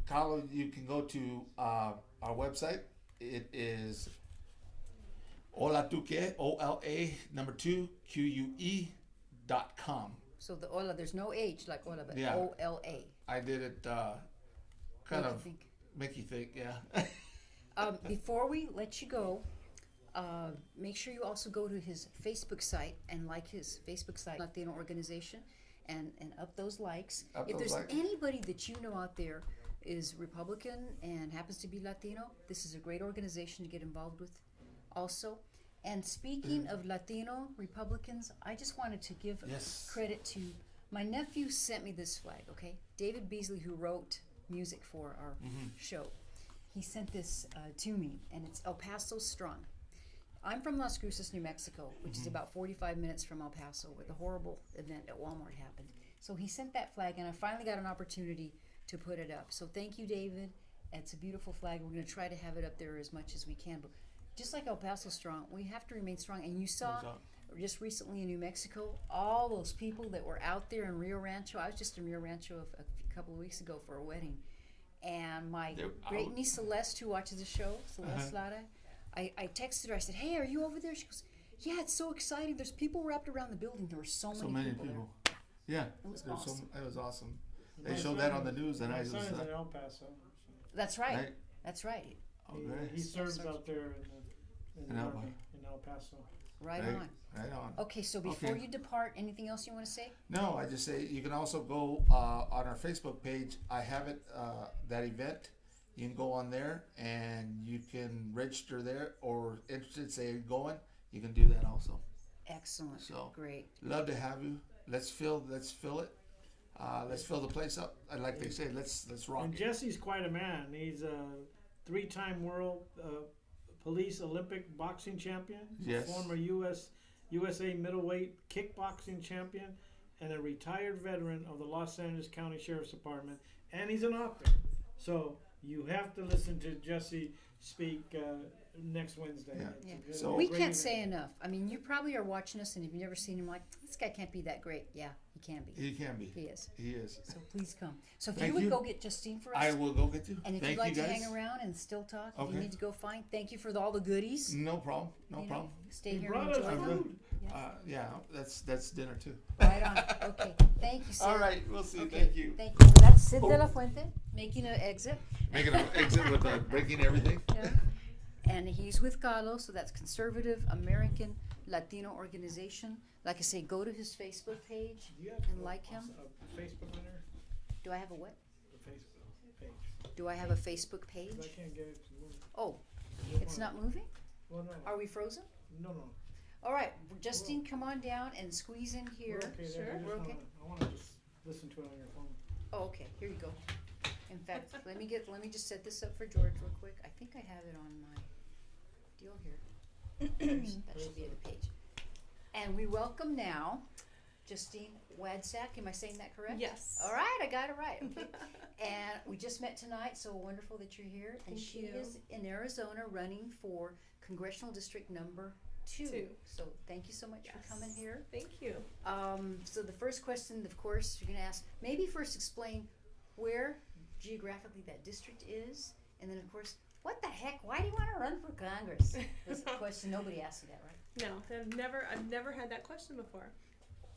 Carlo, you can go to our website. It is olatuque, OLA2QUE.com. So the Ola, there's no H like Ola, but Yeah. OLA. I did it kind of make you think, yeah. Before we let you go, make sure you also go to his Facebook site and like his Facebook site, Latino organization, and up those likes. Up If those there's likes. anybody that you know out there is Republican and happens to be Latino, this is a great organization to get involved with also. And speaking of Latino Republicans, I just wanted to give Yes. credit to my nephew sent me this flag, okay? David Beasley, who wrote music for our show, he sent this to me, and it's El Paso Strong. I'm from Las Cruces, New Mexico, which is about 45 minutes from El Paso, where the horrible event at Walmart happened. So he sent that flag, and I finally got an opportunity to put it up. So thank you, David. It's a beautiful flag. We're going to try to have it up there as much as we can. But just like El Paso Strong, we have to remain strong. And you saw just recently in New Mexico, all those people that were out there in Rio Rancho. I was just in Rio Rancho a couple of weeks ago for a wedding. And my They're great out. niece Celeste, who watches the show, Celeste Lara, I texted her. I said, "Hey, are you over there?" She goes, "Yeah, it's so exciting. There's people wrapped around the building. There were so many people there." Yeah, It was there's awesome. it was awesome. They My showed that son- on the news, and my I was son is in like, El Paso. That's right. right? That's right. Oh, He great. serves out there in In the El Army in El Paso. Right Right, on. right on. Okay, so before Okay. you depart, anything else you want to say? No, I just say you can also go on our Facebook page. I have it, that event. You can go on there and you can register there, or interested, say you're going, you can do that also. Excellent. So- Great. Love to have you. Let's fill it. Let's fill the place up. And like they say, let's rock And it. Jesse's quite a man. He's a 3-time world police Olympic boxing champion, Yes. former USA middleweight kickboxing champion, and a retired veteran of the Los Angeles County Sheriff's Department. And he's an author. So you have to listen to Jesse speak next Wednesday. Yeah. It's Yeah. a good- So- We great can't event. say enough. I mean, you probably are watching us, and if you've never seen him, like, this guy can't be that great. Yeah, he can be. He can be. He is. He is. So please come. So if Thank you would you. go get Justine for us, I will go get you. and if Thank you'd like you to guys. hang around and still talk, if you Okay. need to go, fine. Thank you for all the goodies. No problem. No You know, problem. stay He here brought and us enjoy them. food. Yeah, that's dinner too. Right on. Okay. Thank you, Sid. All right, we'll see. Okay. Thank you. Thank you. So that's Sid Oh. de la Fuente making an exit. Making an exit with breaking everything. Yeah. And he's with Carlos, so that's Conservative American Latino Organization. Like I say, go to his Facebook page Do you have and like him. a Facebook on there? Do I have a what? The Facebook page. Do I have a Facebook 'Cause page? I can't get it to move. Oh, Move it's on. not moving? Well, no. Are we frozen? No. All right, Justine, come on down and squeeze in here. We're okay there. Sure. I just We're okay. I want to just listen to it on your phone. Oh, okay. Here you go. In fact, let me just set this up for George real quick. I think I have it on my deal here. That should be the page. And we welcome now Justine Wadsack. Am I saying that correct? Yes. All right, I got it right. Okay. And we just met tonight, so wonderful that you're here. And Thank she you. is in Arizona running for Congressional District number 2. So thank you so much for coming Yes. here. Thank you. So the first question, of course, you're going to ask, maybe first explain where geographically that district is, and then, of course, what the heck, why do you want to run for Congress? That's a question nobody asks you that, right? No, I've never had that question before.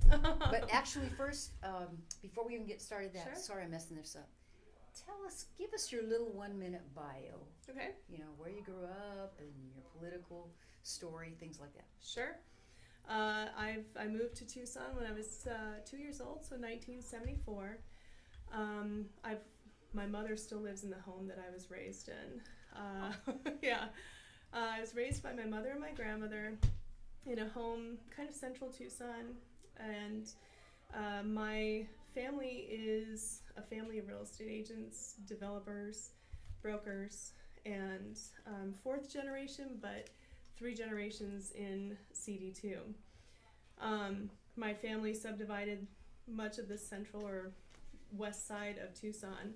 But actually, first, before we even get started, Sure. sorry I'm messing this up. Give us your little 1-minute bio. Okay. You know, where you grew up and your political story, things like that. Sure. I moved to Tucson when I was 2 years old, so 1974. My mother still lives in the home that I was raised in. Yeah. I was raised by my mother and my grandmother in a home kind of central Tucson, and my family is a family of real estate agents, developers, brokers, and fourth generation, but 3 generations in CD2. My family subdivided much of the central or west side of Tucson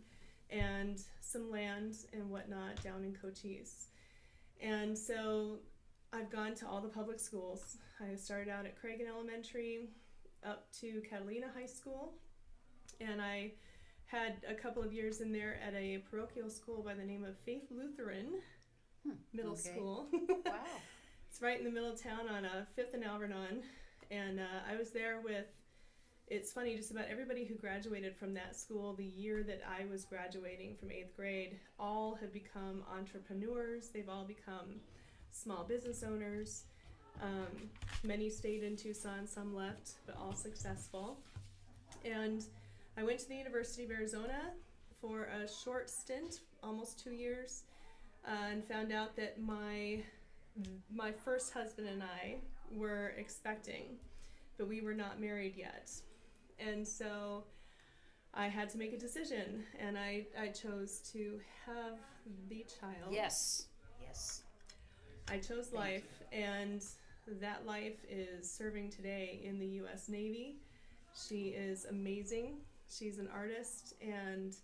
and some land and whatnot down in Cochise. And so I've gone to all the public schools. I started out at Cragen Elementary up to Catalina High School, and I had a couple of years in there at a parochial school by the name of Faith Lutheran Middle okay. School. Wow. It's right in the middle of town on 5th and Alvernon, and I was there with, it's funny, just about everybody who graduated from that school the year that I was graduating from 8th grade, all have become entrepreneurs. They've all become small business owners. Many stayed in Tucson, some left, but all successful. And I went to the University of Arizona for a short stint, almost 2 years, and found out that my first husband and I were expecting, but we were not married yet. And so I had to make a decision, and I chose to have the child. Yes. Yes. I chose life, and that life is serving today in the U.S. Navy. She is amazing. She's an artist and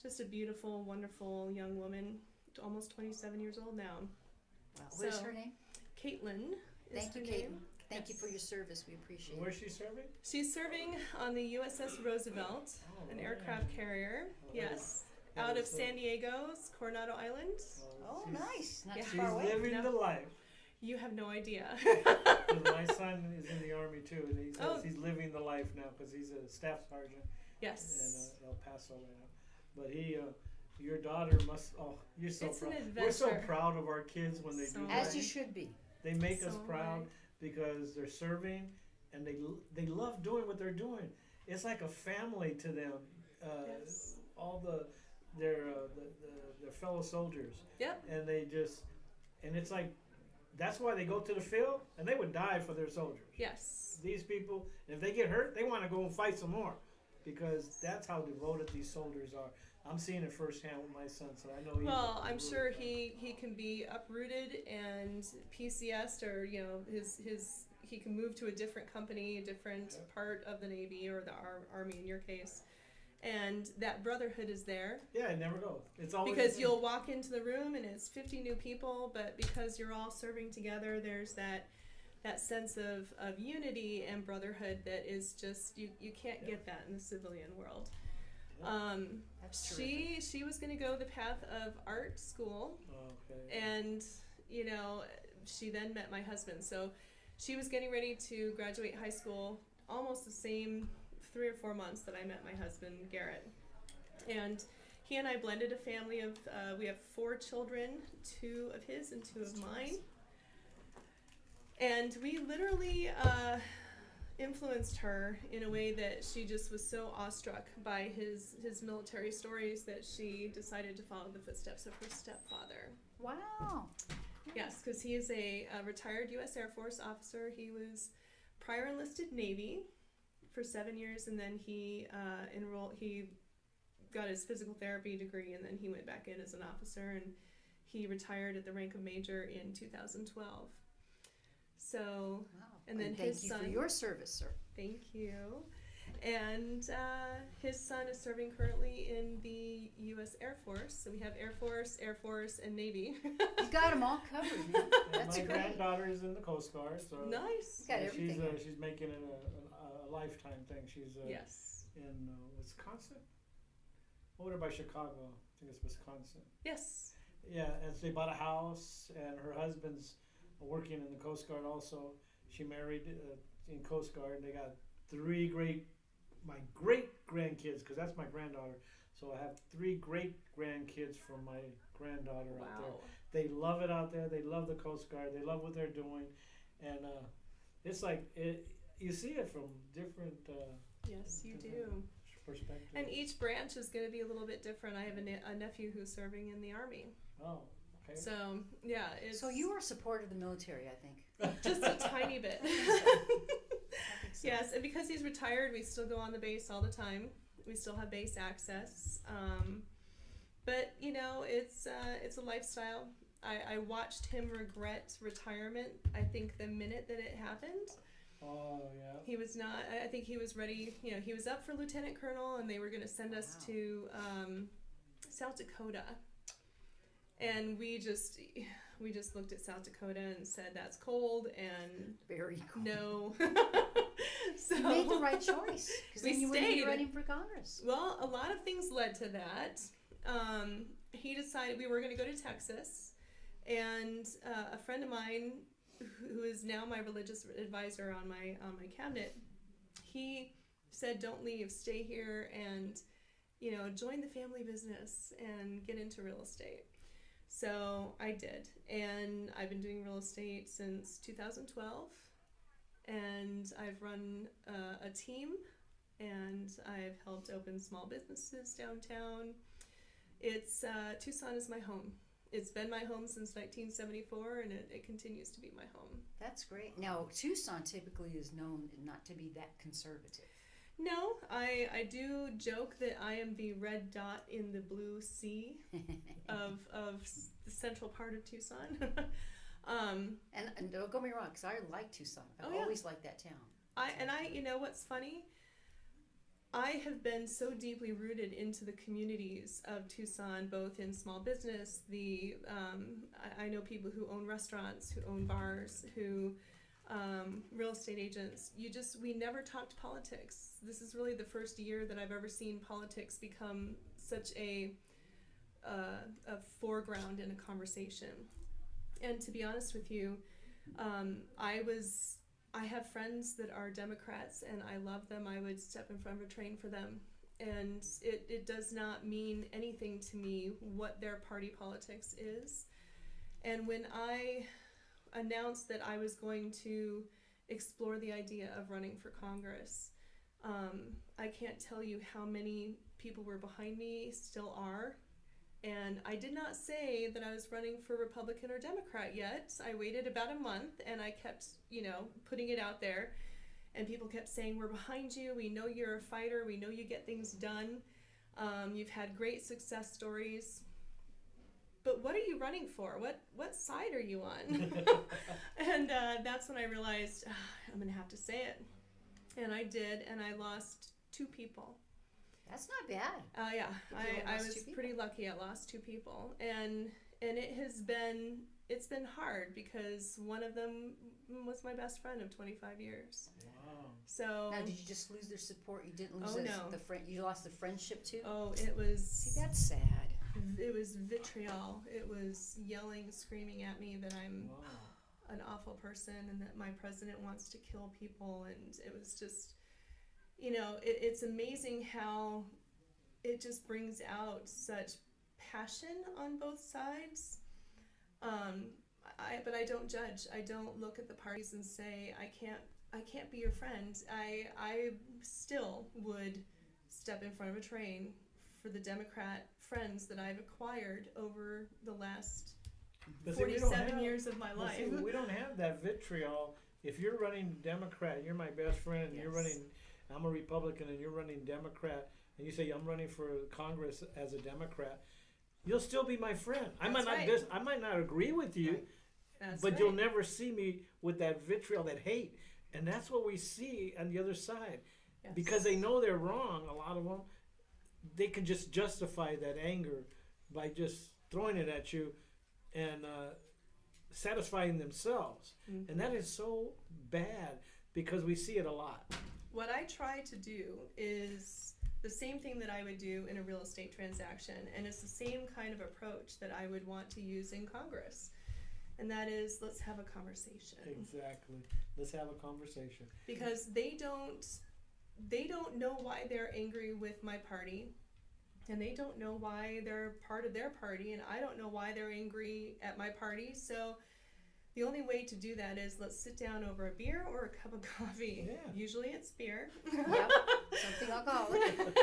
just a beautiful, wonderful young woman, almost 27 years old now. Wow. What is So, her name? Caitlin is Thank you, her Caitlin. name. Thank you Yes. for your service. We appreciate it. Where's she serving? She's serving on the USS Roosevelt, Oh, an yeah. aircraft carrier. Oh, Yes, that out of is San Diego's Coronado Island. Oh, she's- nice. Not Yeah. too She's far away. living No. the life. You have no idea. 'Cause my son is in the Army too, and he says Oh. he's living the life now because he's a staff sergeant Yes. in El Paso right now. But your daughter must. Oh, you're so It's an proud. We're so adventure. proud of our kids when they So do am As that. you should be. They make us So am proud I. because they're serving and they love doing what they're doing. It's like a family to them. Yes. All their fellow soldiers. Yep. And and it's like that's why they go to the field and they would die for their soldiers. Yes. These people, if they get hurt, they want to go and fight some more because that's how devoted these soldiers are. I'm seeing it firsthand with my son, so I know. Well, I'm sure he can be uprooted and PCS'd, or he can move to a different company, a different Yep. part of the Navy or the Army in your case, and that brotherhood is there Yeah, it never goes. It's always because the same. you'll walk into the room and it's 50 new people, but because you're all serving together, there's that sense of unity and brotherhood that is just you can't get that in the civilian world. That's terrific. She was going to go the path of art school, Okay. and she then met my husband. So she was getting ready to graduate high school almost the same 3 or 4 months that I met my husband Garrett, and he and I blended a family of we have 4 children, 2 of his and 2 of mine, and we literally influenced her in a way that she just was so awestruck by his military stories that she decided to follow the footsteps of her stepfather. Wow. Yes, because he is a retired U.S. Air Force officer. He was prior enlisted Navy for 7 years, and then he he got his physical therapy degree, and then he went back in as an officer, and he retired at the rank of major in 2012. So, Wow. and then thank his you son. for your service, sir. Thank you. And his son is serving currently in the U.S. Air Force. So we have Air Force, and Navy. You got them all covered, man. And That's my great. granddaughter is in the Coast Guard, so Nice. Got everything. she's making it a lifetime thing. She's Yes. in Wisconsin, over by Chicago. I think it's Wisconsin. Yes. Yeah, and so they bought a house, and her husband's working in the Coast Guard also. She married in Coast Guard, and they got 3 my great grandkids, because that's my granddaughter. So I have 3 great grandkids from my granddaughter out there. Wow. They love it out there. They love the Coast Guard. They love what they're doing, and it's like you see it from different Yes, you do. perspectives. And each branch is going to be a little bit different. I have a nephew who's serving in the Army. Oh, okay. So, yeah. It's So you are supportive of the military, I think. just a tiny bit. I think so. Yes, and because he's retired, we still go on the base all the time. We still have base access. But you know, it's a lifestyle. I watched him regret retirement. I think the minute that it happened, Oh, yeah. he was not. I think he was ready. You know, he was up for lieutenant colonel, and they were going to send us Wow. to South Dakota, and we just looked at South Dakota and said that's cold and Very cool. no. So You made the right choice because We then you wouldn't be stayed. running for Congress. Well, a lot of things led to that. He decided we were going to go to Texas, and a friend of mine, who is now my religious advisor on my cabinet, he said, "Don't leave, stay here, and you know, join the family business and get into real estate." So I did, and I've been doing real estate since 2012, and I've run a team. And I've helped open small businesses downtown. It's Tucson is my home. It's been my home since 1974, and it continues to be my home. That's great. Now, Tucson typically is known not to be that conservative. No, I do joke that I am the red dot in the blue sea of the central part of Tucson. And don't get me wrong, because I like Tucson. I've Oh, yeah. always liked that town. You know what's funny? I have been so deeply rooted into the communities of Tucson, both in small business. I know people who own restaurants, who own bars, who real estate agents. We never talked politics. This is really the first year that I've ever seen politics become such a foreground in a conversation. And to be honest with you, I have friends that are Democrats, and I love them. I would step in front of a train for them. And it does not mean anything to me what their party politics is. And when I announced that I was going to explore the idea of running for Congress, I can't tell you how many people were behind me, still are. And I did not say that I was running for Republican or Democrat yet. I waited about a month, and I kept, putting it out there. And people kept saying, "We're behind you. We know you're a fighter. We know you get things done. You've had great success stories. But what are you running for? What side are you on?" And that's when I realized, I'm going to have to say it. And I did, and I lost 2 people. That's not bad. Yeah, only I lost was 2 people. pretty lucky. I lost 2 people, and it's been hard because one of them was my best friend of 25 years. Wow. So Now, did you just lose their support? You didn't lose Oh, no. the friend. You lost the friendship too. it was See, that's sad. it was vitriol. It was yelling, screaming at me that I'm Wow. an awful person and that my president wants to kill people, and it was just, it's amazing how it just brings out such passion on both sides. But I don't judge. I don't look at the parties and say I can't be your friend. I still would step in front of a train for the Democrat friends that I've acquired over the last But see, we don't 47 have- years of my Well, see, life. we don't have that vitriol. If you're running Democrat, you're my best friend, and you're Yes. running, I'm a Republican, and you're running Democrat, and you say I'm running for Congress as a Democrat, you'll still be my friend. I might That's not right. I might not agree with you, Right. That's but right. you'll never see me with that vitriol, that hate, and that's what we see on the other side. Yes. Because they know they're wrong, a lot of them, they can just justify that anger by just throwing it at you and satisfying themselves. Mhm. And that is so bad because we see it a lot. What I try to do is the same thing that I would do in a real estate transaction, and it's the same kind of approach that I would want to use in Congress. And that is, let's have a conversation. Exactly. Let's have a conversation. Because they don't know why they're angry with my party, and they don't know why they're part of their party, and I don't know why they're angry at my party. So the only way to do that is let's sit down over a beer or a cup of coffee. Yeah. Usually it's beer. Yep, something alcoholic.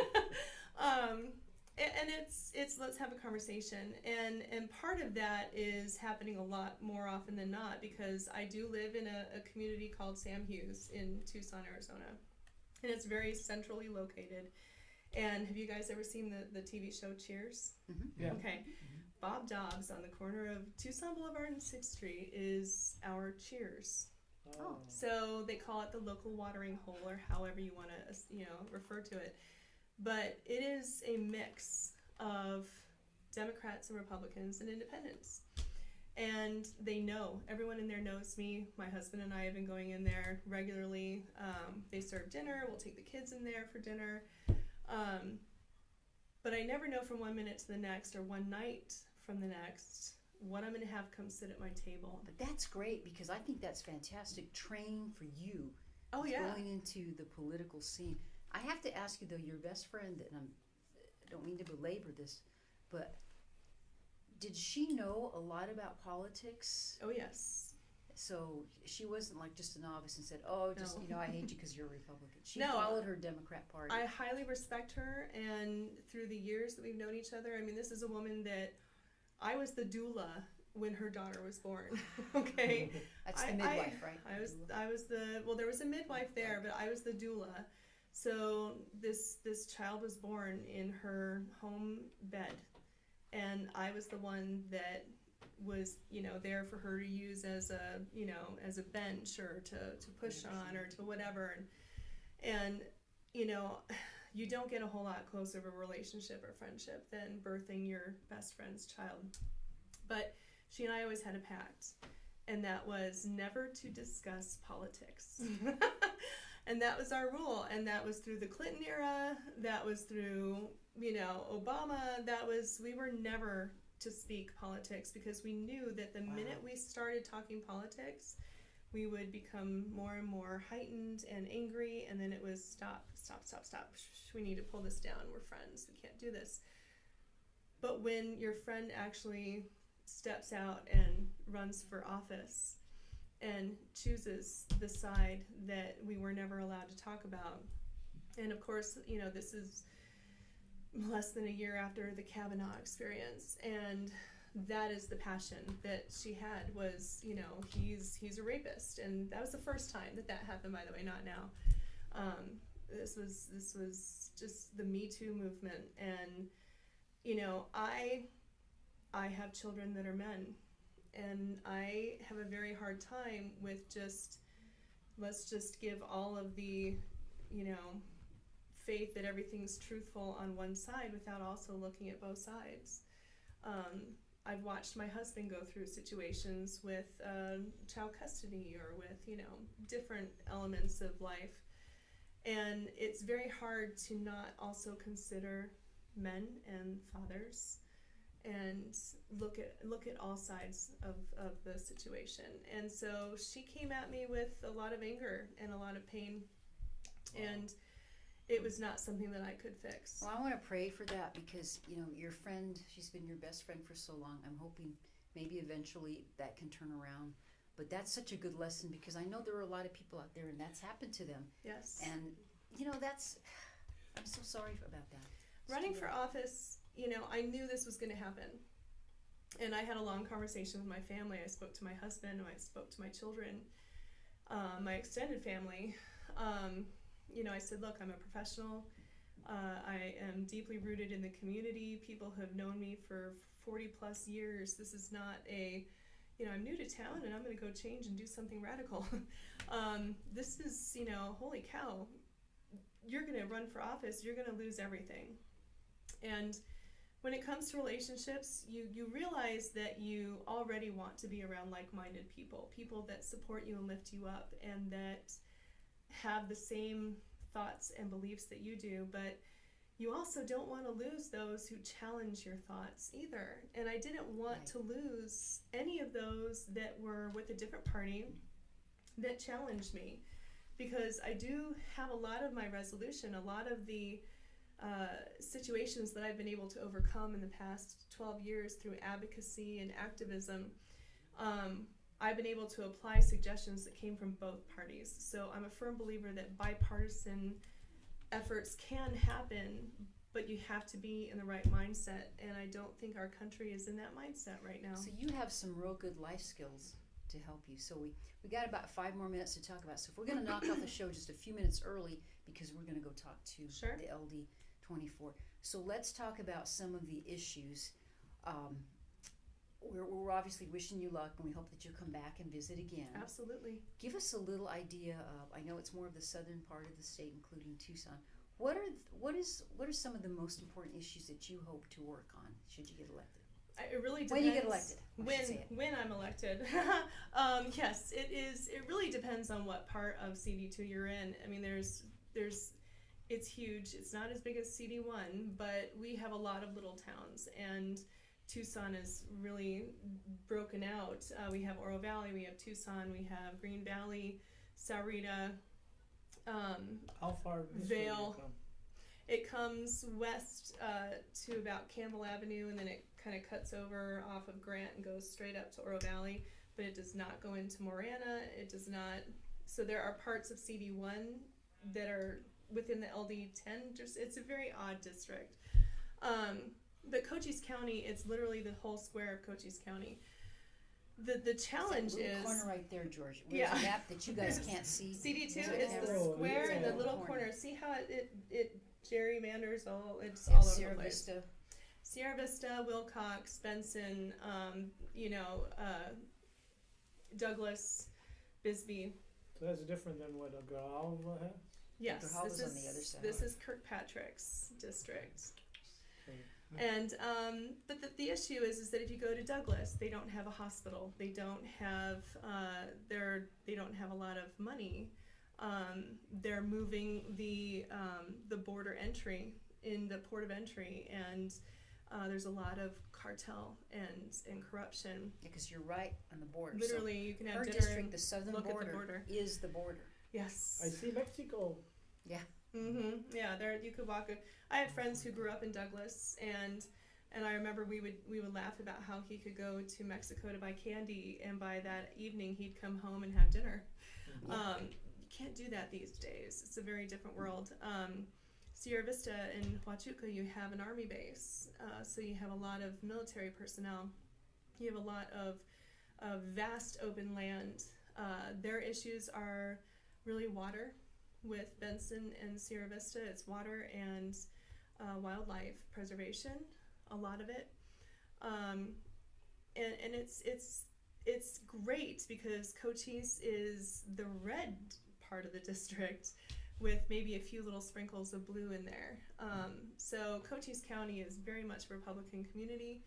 And it's let's have a conversation, and part of that is happening a lot more often than not because I do live in a community called Sam Hughes in Tucson, Arizona, and it's very centrally located, And have you guys ever seen the TV show Cheers? Yeah. Okay. Bob Dobbs on the corner of Tucson Boulevard and 6th Street is our Cheers. Oh. So they call it the local watering hole, or however you want to, refer to it. But it is a mix of Democrats and Republicans and independents. And they know, everyone in there knows me. My husband and I have been going in there regularly. They serve dinner. We'll take the kids in there for dinner. But I never know from one minute to the next or one night from the next what I'm going to have come sit at my table. But that's great because I think that's fantastic training for you Oh, yeah. going into the political scene. I have to ask you though, your best friend, and I don't mean to belabor this, but did she know a lot about politics? Oh, yes. So she wasn't like just a novice and said, "Oh, just No. I hate you because you're a Republican." She No. followed her Democrat Party. I highly respect her, and through the years that we've known each other, I mean, this is a woman that I was the doula when her daughter was born. Okay, That's the I- midwife, right? I was the there was a midwife there, but I was the doula. So this child was born in her home bed, and I was the one that was there for her to use as a bench or to push on or to whatever, and you don't get a whole lot closer of a relationship or friendship than birthing your best friend's child. But she and I always had a pact, and that was never to discuss politics. And that was our rule, and that was through the Clinton era, that was through Obama, we were never to speak politics, because we knew that the minute we started talking politics, we would become more and more heightened and angry, and then it was stop. We need to pull this down. We're friends. We can't do this. But when your friend actually steps out and runs for office and chooses the side that we were never allowed to talk about, and of course, this is less than a year after the Kavanaugh experience, and that is the passion that she had was, he's a rapist, and that was the first time that happened, by the way, not now. This was just the Me Too movement, and I have children that are men, and I have a very hard time with let's just give all of the faith that everything's truthful on one side without also looking at both sides. I've watched my husband go through situations with child custody or with different elements of life, and it's very hard to not also consider men and fathers and look at all sides of the situation. And so she came at me with a lot of anger and a lot of pain, and it was not something that I could fix. Well, I want to pray for that because, your friend, she's been your best friend for so long. I'm hoping maybe eventually that can turn around. But that's such a good lesson because I know there are a lot of people out there and that's happened to them. Yes. And, I'm so sorry about that. It's Running too for bad. office, I knew this was going to happen. And I had a long conversation with my family. I spoke to my husband, I spoke to my children, my extended family. I said, look, I'm a professional. I am deeply rooted in the community. People have known me for 40 plus years. This is not I'm new to town and I'm going to go change and do something radical. This is, holy cow, you're going to run for office, you're going to lose everything. And when it comes to relationships, you realize that you already want to be around like-minded people that support you and lift you up and that have the same thoughts and beliefs that you do, but you also don't want to lose those who challenge your thoughts either. And I didn't want to lose any of those that were with a different party that challenged me, because I do have a lot of my resolution, a lot of the situations that I've been able to overcome in the past 12 years through advocacy and activism. I've been able to apply suggestions that came from both parties. So I'm a firm believer that bipartisan efforts can happen, but you have to be in the right mindset, and I don't think our country is in that mindset right now. So you have some real good life skills to help you. So we got about 5 more minutes to talk about. So if we're going to knock off the show just a few minutes early, because we're going to go talk to Sure. the LD 24. So let's talk about some of the issues. We're obviously wishing you luck, and we hope that you come back and visit again. Absolutely. Give us a little idea of, I know it's more of the southern part of the state, including Tucson. What are some of the most important issues that you hope to work on should you get elected? It really depends. When you get elected, I should say it. When I'm elected. Yes, it is. It really depends on what part of CD2 you're in. I mean, it's huge. It's not as big as CD1, but we have a lot of little towns, and Tucson is really broken out. We have Oro Valley, we have Tucson, we have Green Valley, Sahuarita, How far this way do you Vail. come? It comes west to about Campbell Avenue, and then it kind of cuts over off of Grant and goes straight up to Oro Valley, but it does not go into Marana. It does not. So there are parts of CD1 that are within the LD10. It's a very odd district. But Cochise County, it's literally the whole square of Cochise County. The challenge That little is corner right there, George. Where's Yeah. a map that you guys can't see? CD2 Is is it the there? square in the yeah. little corner. See how it gerrymanders all? It's Yeah, all over Sierra the place. Vista. Sierra Vista, Wilcox, Benson, Douglas, Bisbee. So that's different than what Galva has? Yes, Grijalva's this on the other is side. this is Kirkpatrick's district. Okay. And but the issue is that if you go to Douglas, they don't have a hospital. They don't have they don't have a lot of money. They're moving the border entry in the port of entry, and there's a lot of cartel and corruption. Because you're right on the border. Literally, you can So have her dinner district, and the southern look at the border, border. is the border. Yes. I see Mexico. Yeah, there you could walk. I had friends who grew up in Douglas, and I remember we would laugh about how he could go to Mexico to buy candy, and by that evening he'd come home and have dinner. You can't do that these days. It's a very different world. Sierra Vista in Huachuca, you have an army base, so you have a lot of military personnel. You have a lot of vast open land. Their issues are really water. With Benson and Sierra Vista, it's water and wildlife preservation, a lot of it, and it's great because Cochise is the red part of the district, with maybe a few little sprinkles of blue in there. So Cochise County is very much a Republican community,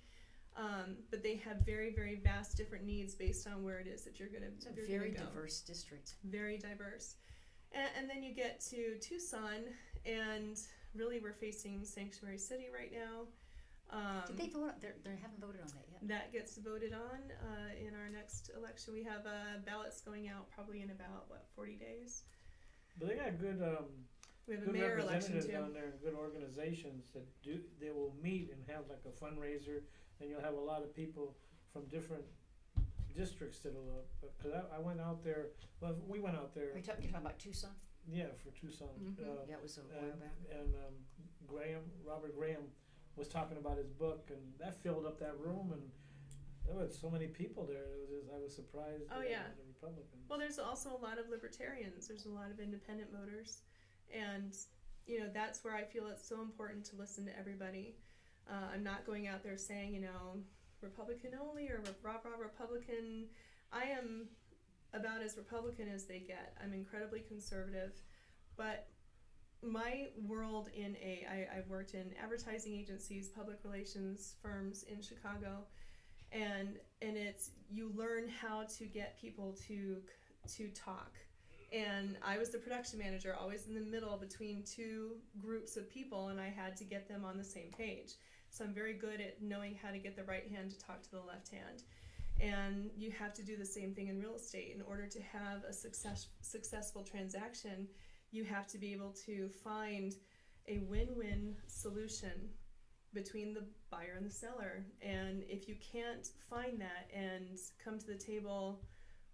but they have very, very vast different needs based on where it is that you're going to. It's a very diverse district. Very diverse. And then you get to Tucson, and really we're facing Sanctuary City right now. Did they vote? They haven't voted on that yet. That gets voted on in our next election. We have ballots going out probably in about 40 days. But they got good We have a good mayor election representatives too. down there, good organizations they will meet and have like a fundraiser, and you'll have a lot of people from different districts that'll because I went out there. Well, we went out there. You're talking about Tucson? Yeah, for Tucson. Mhm. Yeah, it was a while back. And Robert Graham was talking about his book, and that filled up that room, and there was so many people there. I was surprised. Oh, at yeah. the Republicans. Well, there's also a lot of libertarians. There's a lot of independent voters, and that's where I feel it's so important to listen to everybody. I'm not going out there saying Republican only or rah rah Republican. I am about as Republican as they get. I'm incredibly conservative, but my world I've worked in advertising agencies, public relations firms in Chicago, and it's you learn how to get people to talk. And I was the production manager, always in the middle between two groups of people, and I had to get them on the same page. So I'm very good at knowing how to get the right hand to talk to the left hand. And you have to do the same thing in real estate. In order to have a successful transaction, you have to be able to find a win-win solution between the buyer and the seller. And if you can't find that and come to the table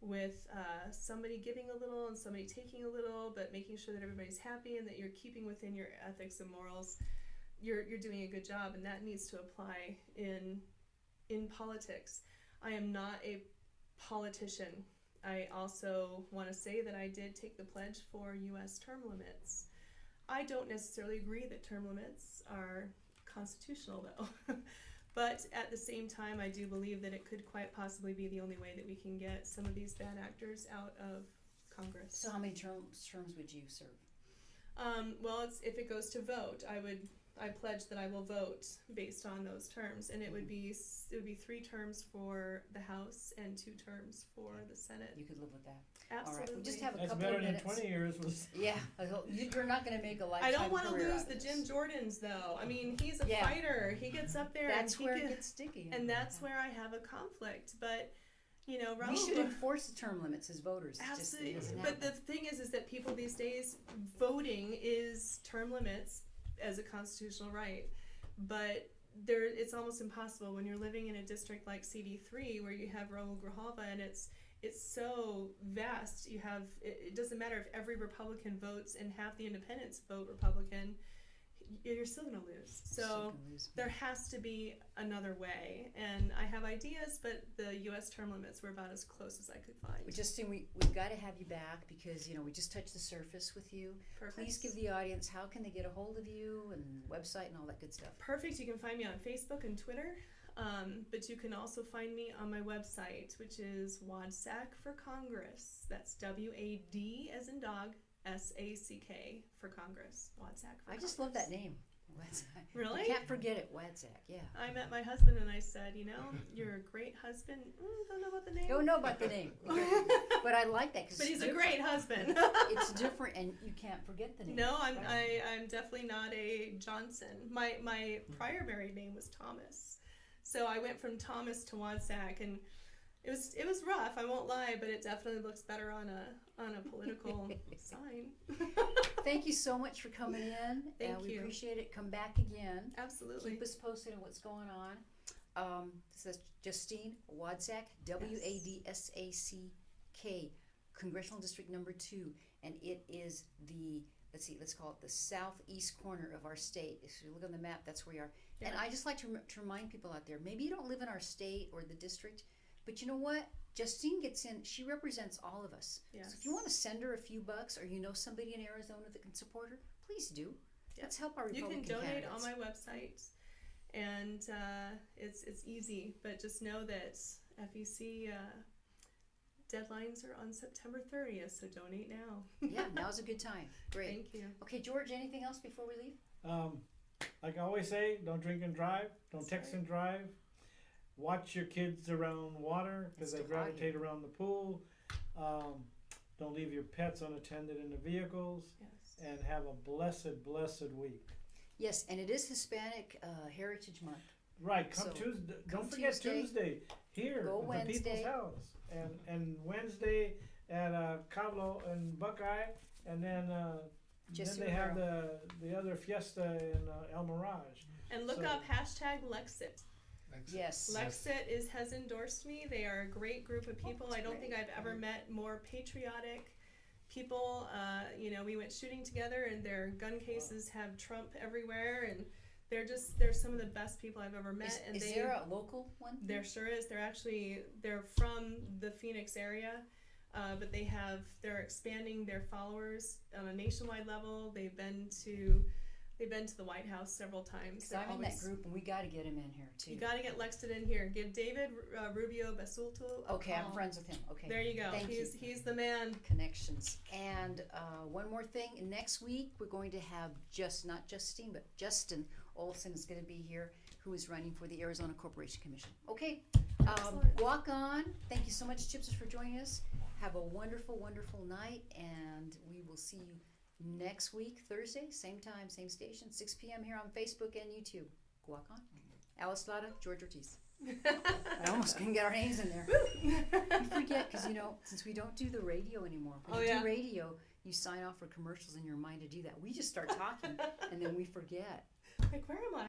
with somebody giving a little and somebody taking a little, but making sure that everybody's happy and that you're keeping within your ethics and morals, you're doing a good job. And that needs to apply in politics. I am not a politician. I also want to say that I did take the pledge for U.S. term limits. I don't necessarily agree that term limits are constitutional, though. But at the same time, I do believe that it could quite possibly be the only way that we can get some of these bad actors out of Congress. So how many terms would you serve? Well, if it goes to vote, I pledge that I will vote based on those terms, and it would be 3 terms for the House and 2 terms for the Senate. You could live with that. Absolutely. All right, we just have a That's couple better of than minutes. 20 years was. Yeah, you're not going to make a lifetime I don't want to career lose out the of Jim this. Jordans, though. I mean, he's a Yeah. fighter. He gets up there That's and he where it can, gets sticky. and that's where I have a conflict. But you know, we Raul, should enforce the term limits as voters. It just absolutely. doesn't But the happen. thing is that people these days voting is term limits as a constitutional right, but it's almost impossible when you're living in a district like CD3 where you have Raul Grijalva, and it's so vast. You have it doesn't matter if every Republican votes and half the independents vote Republican, you're still going to lose. Still So gonna lose. there has to be another way, and I have ideas, but the U.S. term limits were about as close as I could find. Justine, we've got to have you back because we just touched the surface with you. Perfect. Please give the audience how can they get a hold of you and website and all that good stuff. Perfect. You can find me on Facebook and Twitter, but you can also find me on my website, which is WADSAC for Congress. That's WAD as in dog, SACK for Congress. WADSAC for I just Congress. love that name. Wadzak. Really? You can't forget it, Wadzak. Yeah. I met my husband and I said, you're a great husband. Don't know about the name. Don't know about the name, but I like that because But he's a great husband. It's different, and you can't forget the name. No, I'm Right. I'm definitely not a Johnson. My prior married name was Thomas, so I went from Thomas to Wadsack, and it was rough. I won't lie, but it definitely looks better on a political sign. Thank you so much for coming in. Thank We you. appreciate it. Come back again. Absolutely. Keep us posted on what's going on. This is Justine Wadzak, WADSACK, Congressional District Number 2, and it is let's call it the southeast corner of our state. If you look on the map, that's where we are. Yeah. And I just like to remind people out there, maybe you don't live in our state or the district, but you know what? Justine gets in, she represents all of us. Yes. So if you want to send her a few bucks or you know somebody in Arizona that can support her, please do. Let's help our You Republican can donate candidates. on my website, and it's easy. But just know that FEC deadlines are on September 30th, so donate now. Yeah, now's a good time. Great. Thank you. Okay, George, anything else before we leave? Like I always say, don't drink and drive. Don't That's text right. and drive. Watch your kids around water because It's they still hot gravitate around the pool. Don't leave your pets unattended in the vehicles. Yes. And have a blessed, blessed week. Yes, and it is Hispanic Heritage Month. Right, come So, Tuesday. come Don't forget Tuesday. Tuesday here Go at the People's Wednesday. House, and Wednesday at Cablo and Buckeye, and then Jesse they have Rivera. the other fiesta in El Mirage. And look So- up #Lexit. Thanks. Yes. Lexit has endorsed me. They are a great group of people. that's I don't great. think I've ever met more patriotic people. We went shooting together, and their gun cases have Trump everywhere, and they're some of the best people I've ever met. And Is there a local one? There sure is. They're from the Phoenix area, but they're expanding their followers on a nationwide level. They've been to the White House several times. 'Cause They're I'm in that always- group, and we got to get him in here too. You got to get Lexit in here. Give David Rubio Basulto a Okay, I'm call. friends with him. Okay. There you go. Thank you. He's the man. Connections. And one more thing. Next week, we're going to have not Justine, but Justin Olson is going to be here, who is running for the Arizona Corporation Commission. Okay. Excellent. Walk on. Thank you so much, Chipsters, for joining us. Have a wonderful, wonderful night, and we will see you next week, Thursday, same time, same station, 6 p.m. here on Facebook and YouTube. Walk on. Alice Lada, George Ortiz. I almost couldn't get our names in there. You forget, because since we don't do the radio anymore, when Oh, you yeah. do radio, you sign off for commercials in your mind to do that. We just start talking, and then we forget. Like, where am I?